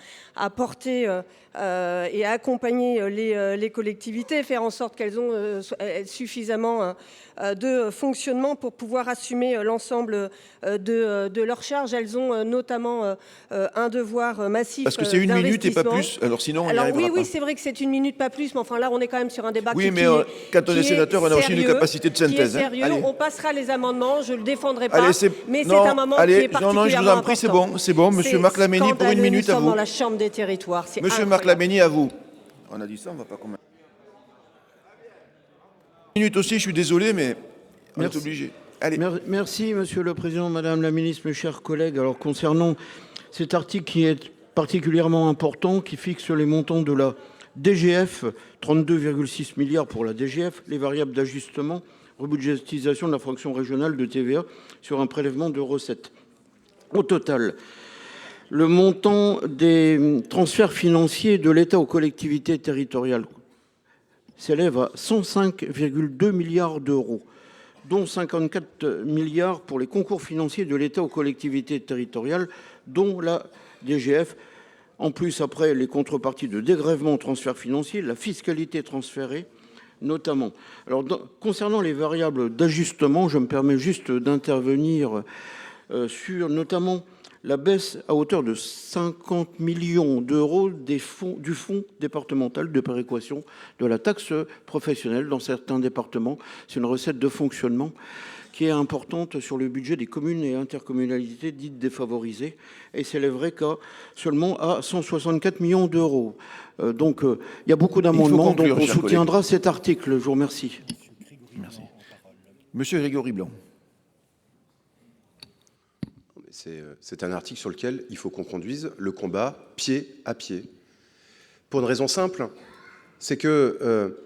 porter et à accompagner les collectivités, faire en sorte qu'elles ont suffisamment de fonctionnement pour pouvoir assumer l'ensemble de leurs charges. Elles ont notamment un devoir massif Parce que c'est 1 minute et pas plus, alors sinon on n'y arrivera pas. Oui, c'est vrai que c'est 1 minute, pas plus, mais enfin là on est quand même sur un débat Oui, mais quand on est sénateur, on a aussi une capacité de synthèse. Qui est sérieux. Allez. On passera les amendements, je ne le défendrai pas, Allez, mais c'est non, un moment allez, qui est particulièrement non, je vous en prie, c'est bon, c'est bon. Monsieur Marc Laménie, pour 1 minute nous à sommes vous. dans la chambre des territoires. C'est Monsieur incroyable. Marc Laménie, à vous. On a dit ça, on va pas commettre. 1 minute aussi, je suis désolé, mais on est obligé. Allez. Merci, Monsieur le Président, Madame la Ministre, mes chers collègues. Alors, concernant cet article qui est particulièrement important, qui fixe les montants de la DGF, 32,6 milliards pour la DGF, les variables d'ajustement, rebudgétisation de la fraction régionale de TVA sur un prélèvement de recettes. Au total, le montant des transferts financiers de l'État aux collectivités territoriales s'élève à 105,2 milliards d'euros, dont 54 milliards pour les concours financiers de l'État aux collectivités territoriales, dont la DGF. En plus, après les contreparties de dégrèvement aux transferts financiers, la fiscalité transférée notamment. Alors, concernant les variables d'ajustement, je me permets juste d'intervenir sur notamment la baisse à hauteur de 50 millions d'euros du fonds départemental de péréquation de la taxe professionnelle dans certains départements. C'est une recette de fonctionnement qui est importante sur le budget des communes et intercommunalités dites défavorisées et s'élèverait seulement à 164 millions d'euros. Donc, il y a beaucoup d'amendements, donc on soutiendra cet article. Je vous remercie. Merci. Monsieur Grégory Blanc. C'est un article sur lequel il faut qu'on conduise le combat pied à pied. Pour une raison simple, c'est que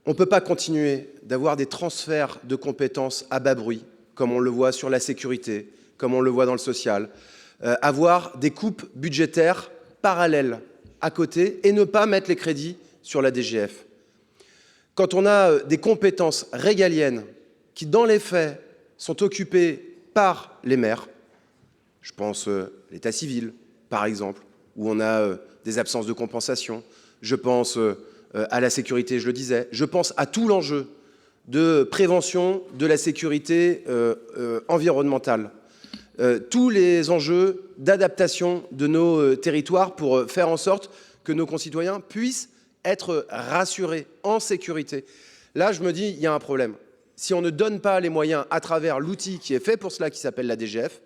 on ne peut pas continuer d'avoir des transferts de compétences à bas bruit, comme on le voit sur la sécurité, comme on le voit dans le social, avoir des coupes budgétaires parallèles à côté et ne pas mettre les crédits sur la DGF. Quand on a des compétences régaliennes qui, dans les faits, sont occupées par les maires, je pense à l'état civil, par exemple, où on a des absences de compensation. Je pense à la sécurité, je le disais. Je pense à tout l'enjeu de prévention de la sécurité environnementale. Tous les enjeux d'adaptation de nos territoires pour faire en sorte que nos concitoyens puissent être rassurés, en sécurité. Là, je me dis, il y a un problème. Si on ne donne pas les moyens à travers l'outil qui est fait pour cela, qui s'appelle la DGF,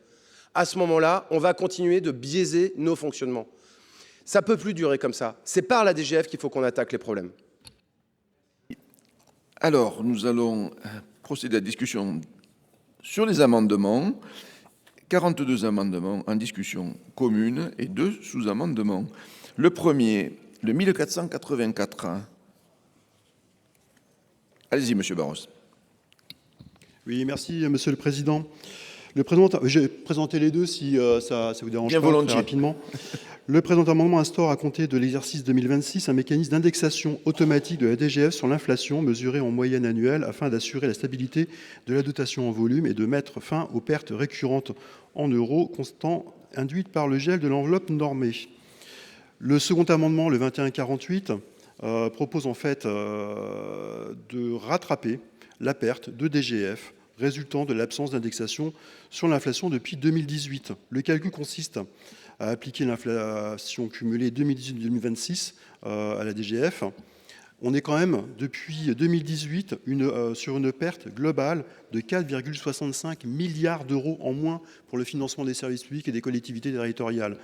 à ce moment-là, on va continuer de biaiser nos fonctionnements. Ça ne peut plus durer comme ça. C'est par la DGF qu'il faut qu'on attaque les problèmes. Alors, nous allons procéder à la discussion sur les amendements. 42 amendements en discussion commune et 2 sous-amendements. Le premier, le 1484. Allez-y, monsieur Barros. Oui, merci, monsieur le président. Je vais présenter les deux si ça vous dérange bien pas, volontiers. très rapidement. Le présent amendement instaure à compter de l'exercice 2026 un mécanisme d'indexation automatique de la DGF sur l'inflation mesurée en moyenne annuelle afin d'assurer la stabilité de la dotation en volume et de mettre fin aux pertes récurrentes en euros constants induites par le gel de l'enveloppe normée. Le second amendement, le 2148, propose en fait de rattraper la perte de DGF résultant de l'absence d'indexation sur l'inflation depuis 2018. Le calcul consiste à appliquer l'inflation cumulée 2018-2026 à la DGF. On est quand même, depuis 2018, sur une perte globale de 4,65 milliards d'euros en moins pour le financement des services publics et des collectivités territoriales.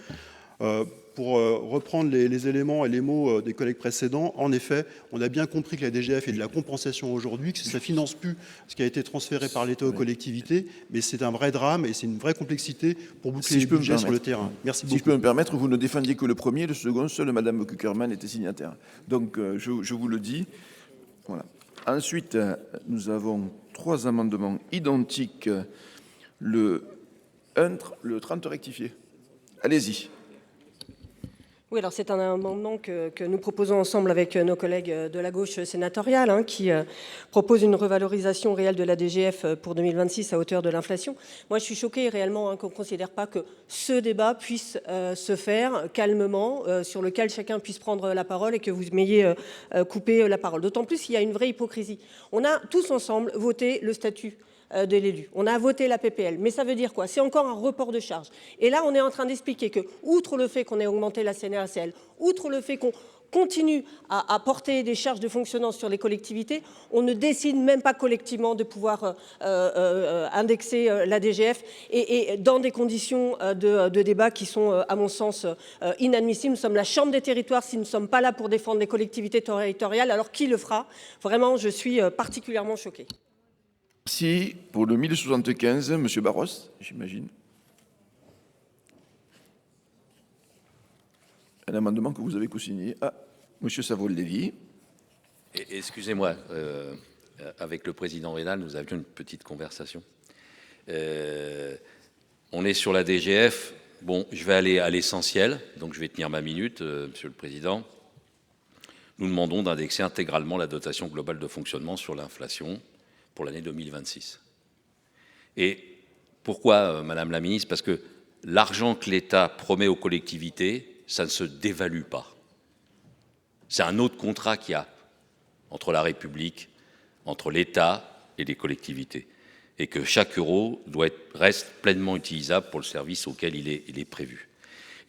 Pour reprendre les éléments et les mots des collègues précédents, en effet, on a bien compris que la DGF est de la compensation aujourd'hui, que ça ne finance plus ce qui a été transféré par l'État aux collectivités, mais c'est un vrai drame et c'est une vraie complexité pour boucler les budgets sur le terrain. Merci beaucoup. Si je peux me permettre, vous ne défendiez que le premier, le second, seule Madame Kuckerman était signataire. Donc, je vous le dis. Voilà. Ensuite, nous avons 3 amendements identiques. Le 30 rectifié. Allez-y. Oui, alors c'est un amendement que nous proposons ensemble avec nos collègues de la gauche sénatoriale, qui propose une revalorisation réelle de la DGF pour 2026 à hauteur de l'inflation. Moi, je suis choquée réellement qu'on ne considère pas que ce débat puisse se faire calmement, sur lequel chacun puisse prendre la parole et que vous m'ayez coupé la parole. D'autant plus qu'il y a une vraie hypocrisie. On a tous ensemble voté le statut de l'élu. On a voté la PPL, mais ça veut dire quoi? C'est encore un report de charges. Et là, on est en train d'expliquer que, outre le fait qu'on ait augmenté la CNRACL, outre le fait qu'on continue à porter des charges de fonctionnement sur les collectivités, on ne décide même pas collectivement de pouvoir indexer la DGF et dans des conditions de débat qui sont, à mon sens, inadmissibles. Nous sommes la Chambre des territoires. Si nous ne sommes pas là pour défendre les collectivités territoriales, alors qui le fera? Vraiment, je suis particulièrement choquée. Merci. Pour le 1075, monsieur Barros, j'imagine. Un amendement que vous avez co-signé. Ah, monsieur Savoldelli. Excusez-moi, avec le président Rénal, nous avions une petite conversation. On est sur la DGF. Bon, je vais aller à l'essentiel, donc je vais tenir ma minute, monsieur le président. Nous demandons d'indexer intégralement la dotation globale de fonctionnement sur l'inflation pour l'année 2026. Et pourquoi, Madame la Ministre? Parce que l'argent que l'État promet aux collectivités, ça ne se dévalue pas. C'est un autre contrat qui a entre la République, entre l'État et les collectivités, et que chaque euro reste pleinement utilisable pour le service auquel il est prévu.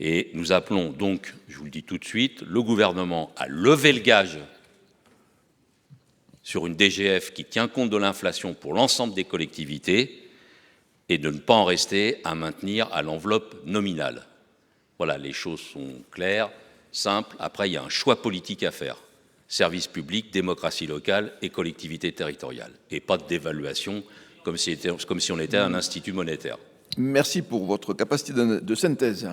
Et nous appelons donc, je vous le dis tout de suite, le gouvernement à lever le gage sur une DGF qui tient compte de l'inflation pour l'ensemble des collectivités et de ne pas en rester à maintenir à l'enveloppe nominale. Voilà, les choses sont claires, simples. Après, il y a un choix politique à faire. Service public, démocratie locale et collectivité territoriale. Et pas de dévaluation comme si on était un institut monétaire. Merci pour votre capacité de synthèse.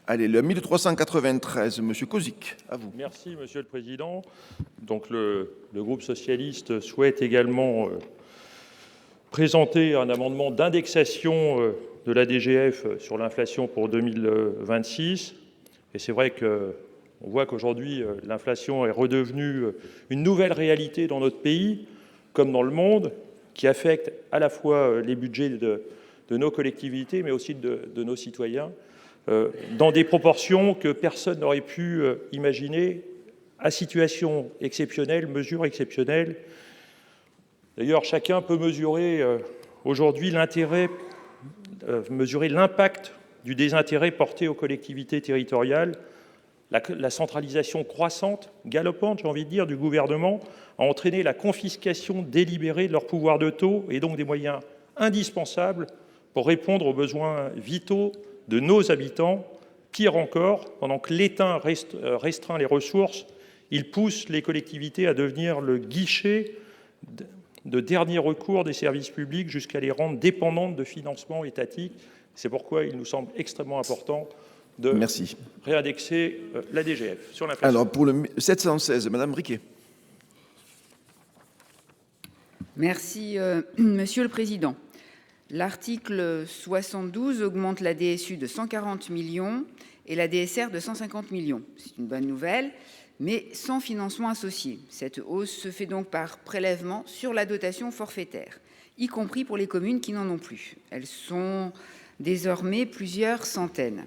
Allez, le 1393, Monsieur Kozik, à vous. Merci, Monsieur le Président. Donc, le groupe socialiste souhaite également présenter un amendement d'indexation de la DGF sur l'inflation pour 2026. Et c'est vrai qu'on voit qu'aujourd'hui, l'inflation est redevenue une nouvelle réalité dans notre pays, comme dans le monde, qui affecte à la fois les budgets de nos collectivités, mais aussi de nos citoyens, dans des proportions que personne n'aurait pu imaginer, à situation exceptionnelle, mesure exceptionnelle. D'ailleurs, chacun peut mesurer aujourd'hui mesurer l'impact du désintérêt porté aux collectivités territoriales, la centralisation croissante, galopante, j'ai envie de dire, du gouvernement a entraîné la confiscation délibérée de leur pouvoir de taux et donc des moyens indispensables pour répondre aux besoins vitaux de nos habitants. Pire encore, pendant que l'État restreint les ressources, il pousse les collectivités à devenir le guichet de dernier recours des services publics jusqu'à les rendre dépendantes de financements étatiques. C'est pourquoi il nous semble extrêmement important de réindexer la DGF sur l'inflation. Alors, pour le 716, Madame Riquet. Merci, Monsieur le Président. L'article 72 augmente la DSU de 140 millions et la DSR de 150 millions. C'est une bonne nouvelle, mais sans financement associé. Cette hausse se fait donc par prélèvement sur la dotation forfaitaire, y compris pour les communes qui n'en ont plus. Elles sont désormais plusieurs centaines.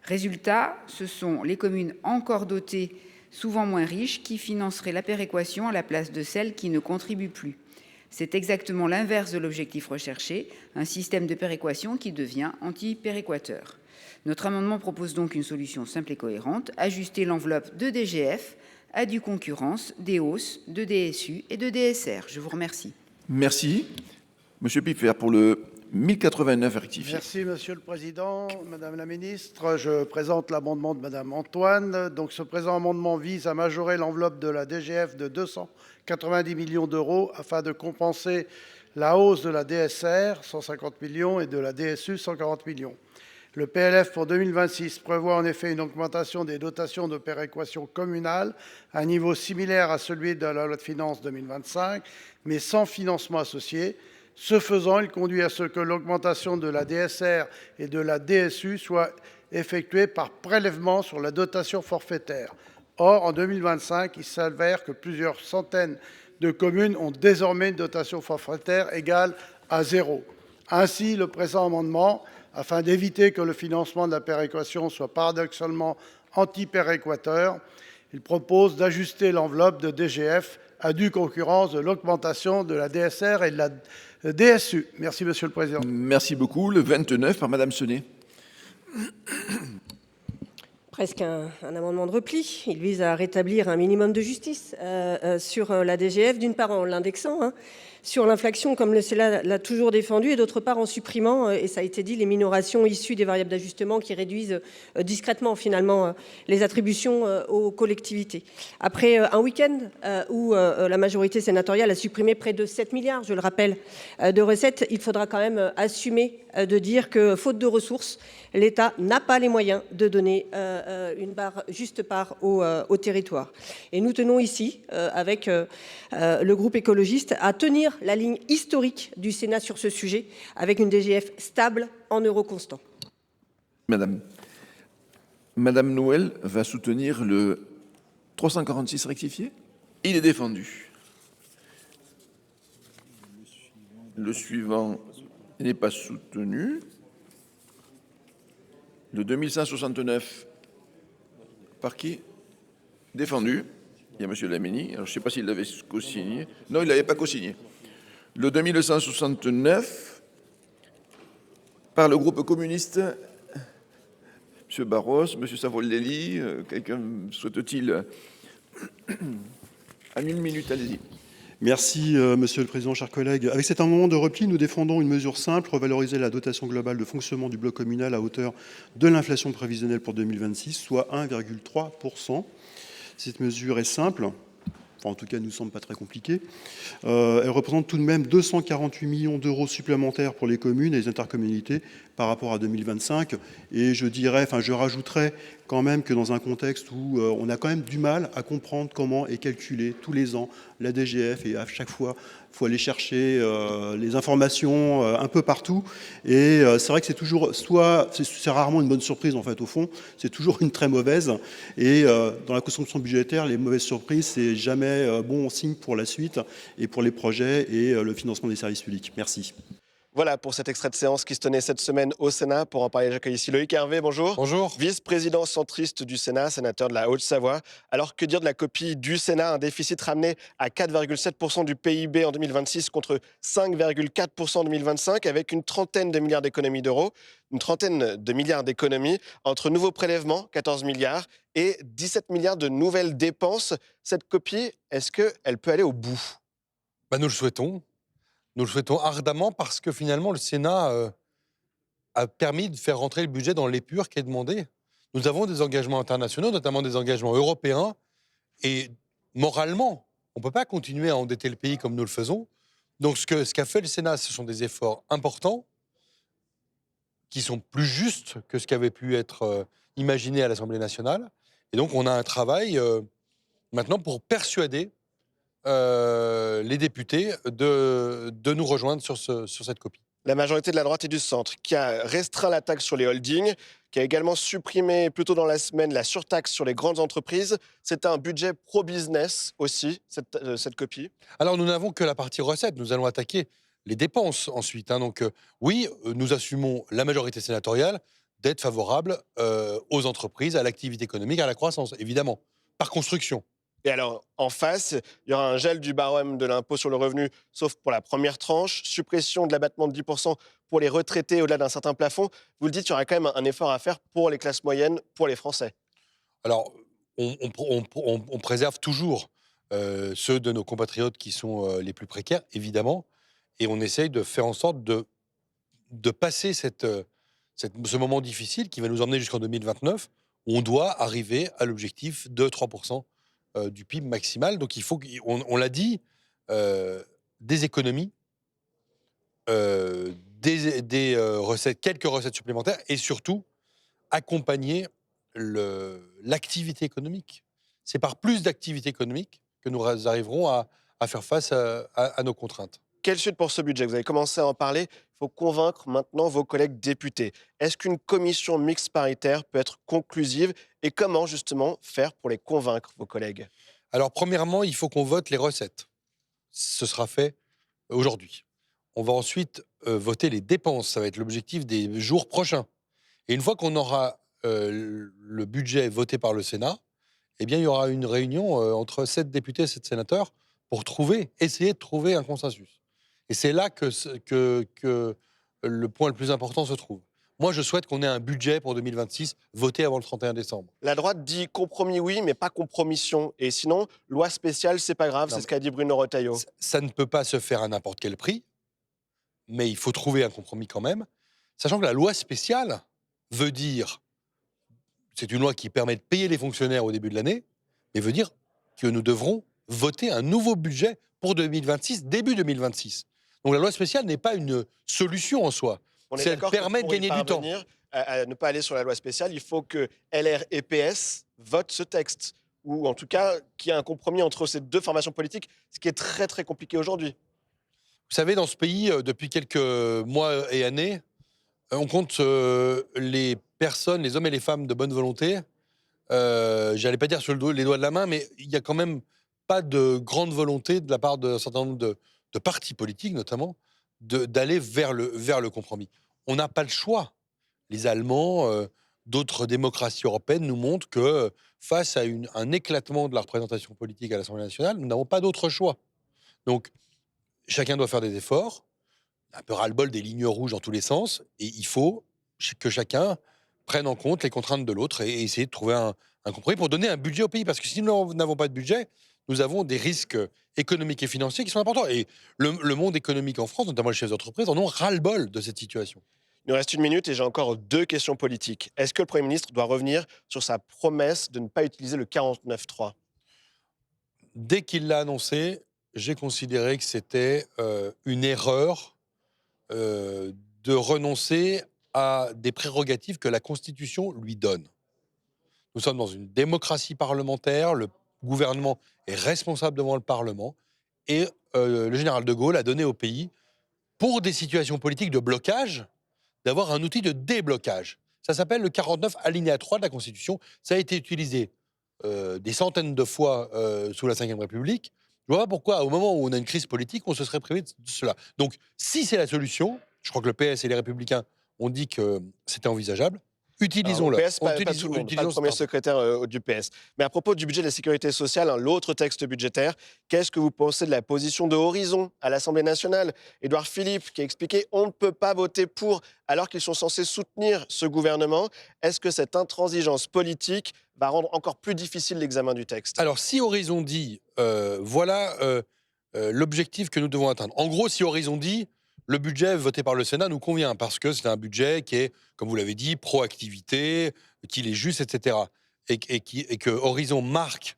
Résultat, ce sont les communes encore dotées, souvent moins riches, qui financeraient la péréquation à la place de celles qui ne contribuent plus. C'est exactement l'inverse de l'objectif recherché, un système de péréquation qui devient anti-péréquateur. Notre amendement propose donc une solution simple et cohérente, ajuster l'enveloppe de DGF à du concurrence des hausses de DSU et de DSR. Je vous remercie. Merci. Monsieur Piffert, pour le 1089 rectifié. Merci, Monsieur le Président. Madame la Ministre, je présente l'amendement de Madame Antoine. Donc, ce présent amendement vise à majorer l'enveloppe de la DGF de 290 millions d'euros afin de compenser la hausse de la DSR, 150 millions, et de la DSU, 140 millions. Le PLF pour 2026 prévoit en effet une augmentation des dotations de péréquation communale à un niveau similaire à celui de la loi de finances 2025, mais sans financement associé. Ce faisant, il conduit à ce que l'augmentation de la DSR et de la DSU soit effectuée par prélèvement sur la dotation forfaitaire. Or, en 2025, il s'avère que plusieurs centaines de communes ont désormais une dotation forfaitaire égale à 0. Ainsi, le présent amendement, afin d'éviter que le financement de la péréquation soit paradoxalement anti-péréquateur, il propose d'ajuster l'enveloppe de DGF à due concurrence de l'augmentation de la DSR et de la DSU. Merci, Monsieur le Président. Merci beaucoup. Le 29 par Madame Senet. Presque un amendement de repli. Il vise à rétablir un minimum de justice sur la DGF, d'une part en l'indexant sur l'inflation, comme le Sénat l'a toujours défendu, et d'autre part en supprimant, et ça a été dit, les minorations issues des variables d'ajustement qui réduisent discrètement finalement les attributions aux collectivités. Après un week-end où la majorité sénatoriale a supprimé près de 7 milliards, je le rappelle, de recettes, il faudra quand même assumer de dire que, faute de ressources, l'État n'a pas les moyens de donner une juste part au territoire. Et nous tenons ici, avec le groupe écologiste, à tenir la ligne historique du Sénat sur ce sujet, avec une DGF stable en euros constants. Madame Noël va soutenir le 346 rectifié. Il est défendu. Le suivant n'est pas soutenu. Le 2169, par qui? Défendu. Il y a M. Lamini. Alors, je ne sais pas s'il l'avait co-signé. Non, il ne l'avait pas co-signé. Le 2169, par le groupe communiste, M. Barros, M. Savoldelli, quelqu'un souhaite-t-il en 1 minute, allez-y. Merci, Monsieur le Président, chers collègues. Avec cet amendement de repli, nous défendons une mesure simple, revaloriser la dotation globale de fonctionnement du bloc communal à hauteur de l'inflation prévisionnelle pour 2026, soit 1,3%. Cette mesure est simple, enfin en tout cas ne nous semble pas très compliquée. Elle représente tout de même 248 millions d'euros supplémentaires pour les communes et les intercommunalités par rapport à 2025. Et je rajouterais quand même que dans un contexte où on a quand même du mal à comprendre comment est calculée tous les ans la DGF, et à chaque fois, il faut aller chercher les informations un peu partout. Et c'est vrai que c'est toujours, c'est rarement une bonne surprise en fait au fond, c'est toujours une très mauvaise. Et dans la construction budgétaire, les mauvaises surprises, c'est jamais bon signe pour la suite et pour les projets et le financement des services publics. Merci. Voilà pour cet extrait de séance qui se tenait cette semaine au Sénat. Pour en parler, j'accueille ici Loïc Hervé, bonjour. Bonjour. Vice-président centriste du Sénat, sénateur de la Haute-Savoie. Alors que dire de la copie du Sénat, un déficit ramené à 4,7% du PIB en 2026 contre 5,4% en 2025, avec une trentaine de milliards d'économies d'euros, une trentaine de milliards d'économies entre nouveaux prélèvements, 14 milliards, et 17 milliards de nouvelles dépenses. Cette copie, est-ce qu'elle peut aller au bout ? Nous le souhaitons. Nous le souhaitons ardemment parce que finalement, le Sénat a permis de faire rentrer le budget dans l'épure qui est demandé. Nous avons des engagements internationaux, notamment des engagements européens. Et moralement, on ne peut pas continuer à endetter le pays comme nous le faisons. Donc ce qu'a fait le Sénat, ce sont des efforts importants qui sont plus justes que ce qui avait pu être imaginé à l'Assemblée nationale. Et donc on a un travail maintenant pour persuader les députés de nous rejoindre sur cette copie. La majorité de la droite et du centre, qui a restreint la taxe sur les holdings, qui a également supprimé plus tôt dans la semaine la surtaxe sur les grandes entreprises. C'est un budget pro-business aussi, cette copie. Alors nous n'avons que la partie recette, nous allons attaquer les dépenses ensuite. Donc oui, nous assumons, la majorité sénatoriale, d'être favorable aux entreprises, à l'activité économique, à la croissance, évidemment, par construction. Et alors, en face, il y aura un gel du barème de l'impôt sur le revenu, sauf pour la première tranche, suppression de l'abattement de 10% pour les retraités au-delà d'un certain plafond. Vous le dites, il y aura quand même un effort à faire pour les classes moyennes, pour les Français. Alors, on préserve toujours ceux de nos compatriotes qui sont les plus précaires, évidemment, et on essaye de faire en sorte de passer ce moment difficile qui va nous emmener jusqu'en 2029, où on doit arriver à l'objectif de 3% du PIB maximal. Donc il faut, on l'a dit, des économies, des recettes, quelques recettes supplémentaires, et surtout accompagner l'activité économique. C'est par plus d'activité économique que nous arriverons à faire face à nos contraintes. Quelle suite pour ce budget ? Vous avez commencé à en parler. Il faut convaincre maintenant vos collègues députés. Est-ce qu'une commission mixte paritaire peut être conclusive ? Et comment, justement, faire pour les convaincre, vos collègues ? Alors, premièrement, il faut qu'on vote les recettes. Ce sera fait aujourd'hui. On va ensuite voter les dépenses. Ça va être l'objectif des jours prochains. Et une fois qu'on aura le budget voté par le Sénat, eh bien, il y aura une réunion entre 7 députés et 7 sénateurs pour essayer de trouver un consensus. Et c'est là que le point le plus important se trouve. Moi, je souhaite qu'on ait un budget pour 2026 voté avant le 31 décembre. La droite dit compromis oui, mais pas compromission. Et sinon, loi spéciale, c'est pas grave, c'est ce qu'a dit Bruno Retailleau. Ça ne peut pas se faire à n'importe quel prix, mais il faut trouver un compromis quand même. Sachant que la loi spéciale veut dire, c'est une loi qui permet de payer les fonctionnaires au début de l'année, mais veut dire que nous devrons voter un nouveau budget pour 2026, début 2026. Donc la loi spéciale n'est pas une solution en soi. Elle permet de gagner du temps. À ne pas aller sur la loi spéciale, il faut que LR et PS votent ce texte. Ou en tout cas, qu'il y ait un compromis entre ces deux formations politiques, ce qui est très très compliqué aujourd'hui. Vous savez, dans ce pays, depuis quelques mois et années, on compte les personnes, les hommes et les femmes de bonne volonté. J'allais pas dire sur les doigts de la main, mais il y a quand même pas de grande volonté de la part d'un certain nombre de partis politiques, notamment, d'aller vers le compromis. On n'a pas le choix, les Allemands, d'autres démocraties européennes nous montrent que face à un éclatement de la représentation politique à l'Assemblée nationale, nous n'avons pas d'autre choix. Donc, chacun doit faire des efforts, un peu ras-le-bol des lignes rouges dans tous les sens, et il faut que chacun prenne en compte les contraintes de l'autre et essayer de trouver un compromis pour donner un budget au pays. Parce que si nous n'avons pas de budget, nous avons des risques économiques et financiers qui sont importants. Et le monde économique en France, notamment les chefs d'entreprise, en ont ras-le-bol de cette situation. Il nous reste 1 minute et j'ai encore 2 questions politiques. Est-ce que le Premier ministre doit revenir sur sa promesse de ne pas utiliser le 49.3 ? Dès qu'il l'a annoncé, j'ai considéré que c'était une erreur de renoncer à des prérogatives que la Constitution lui donne. Nous sommes dans une démocratie parlementaire, le gouvernement est responsable devant le Parlement, et le général de Gaulle a donné au pays, pour des situations politiques de blocage, d'avoir un outil de déblocage. Ça s'appelle le 49 alinéa 3 de la Constitution. Ça a été utilisé des centaines de fois sous la Ve République. Je ne vois pas pourquoi, au moment où on a une crise politique, on se serait privé de cela. Donc, si c'est la solution, je crois que le PS et les Républicains ont dit que c'était envisageable, utilisons-le. Le PS, pas tout le monde, pas le premier secrétaire du PS. Mais à propos du budget de la sécurité sociale, l'autre texte budgétaire, qu'est-ce que vous pensez de la position de Horizon à l'Assemblée nationale ? Édouard Philippe qui a expliqué on ne peut pas voter pour alors qu'ils sont censés soutenir ce gouvernement. Est-ce que cette intransigeance politique va rendre encore plus difficile l'examen du texte ? Alors, si Horizon dit voilà l'objectif que nous devons atteindre. En gros, si Horizon dit le budget voté par le Sénat nous convient parce que c'est un budget qui est, comme vous l'avez dit, pro-activité, qu'il est juste, etc. Et que Horizon marque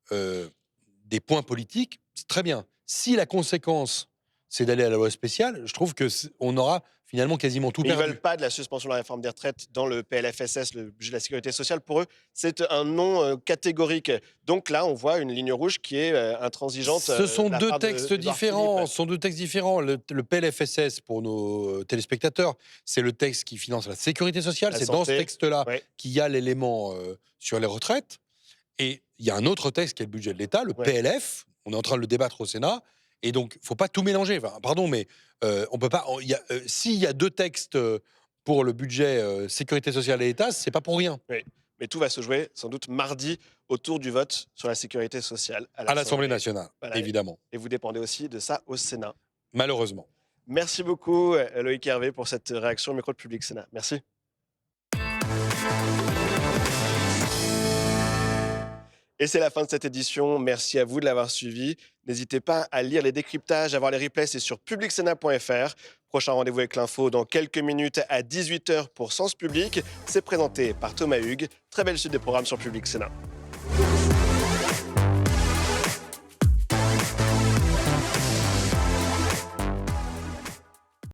des points politiques, c'est très bien. Si la conséquence, c'est d'aller à la loi spéciale, je trouve qu'on aura finalement quasiment tout Mais ils ne perdu. veulent pas de la suspension de la réforme des retraites dans le PLFSS, le budget de la sécurité sociale. Pour eux, c'est un non catégorique. Donc là, on voit une ligne rouge qui est intransigeante. Ce sont de la deux part textes d'Édouard différents. Philippe. Ce sont deux textes différents. Le PLFSS, pour nos téléspectateurs, c'est le texte qui finance la sécurité sociale. La C'est dans ce santé, texte-là ouais. qu'il y a l'élément sur les retraites. Et il y a un autre texte qui est le budget de l'État, le PLF. On est en train de le débattre au Sénat. Et donc, il ne faut pas tout mélanger. Enfin, pardon, mais on peut pas. S'il y a deux textes pour le budget sécurité sociale et État, c'est pas pour rien. Oui. Mais tout va se jouer sans doute mardi autour du vote sur la sécurité sociale À l'Assemblée nationale, Voilà. évidemment. Et vous dépendez aussi de ça au Sénat. Malheureusement. Merci beaucoup Loïc Hervé pour cette réaction au micro de Public Sénat. Merci. Et c'est la fin de cette édition. Merci à vous de l'avoir suivi. N'hésitez pas à lire les décryptages, à voir les replays, c'est sur publicsénat.fr. Prochain rendez-vous avec l'info dans quelques minutes à 18h pour Sens Public. C'est présenté par Thomas Hugues. Très belle suite des programmes sur Public Sénat.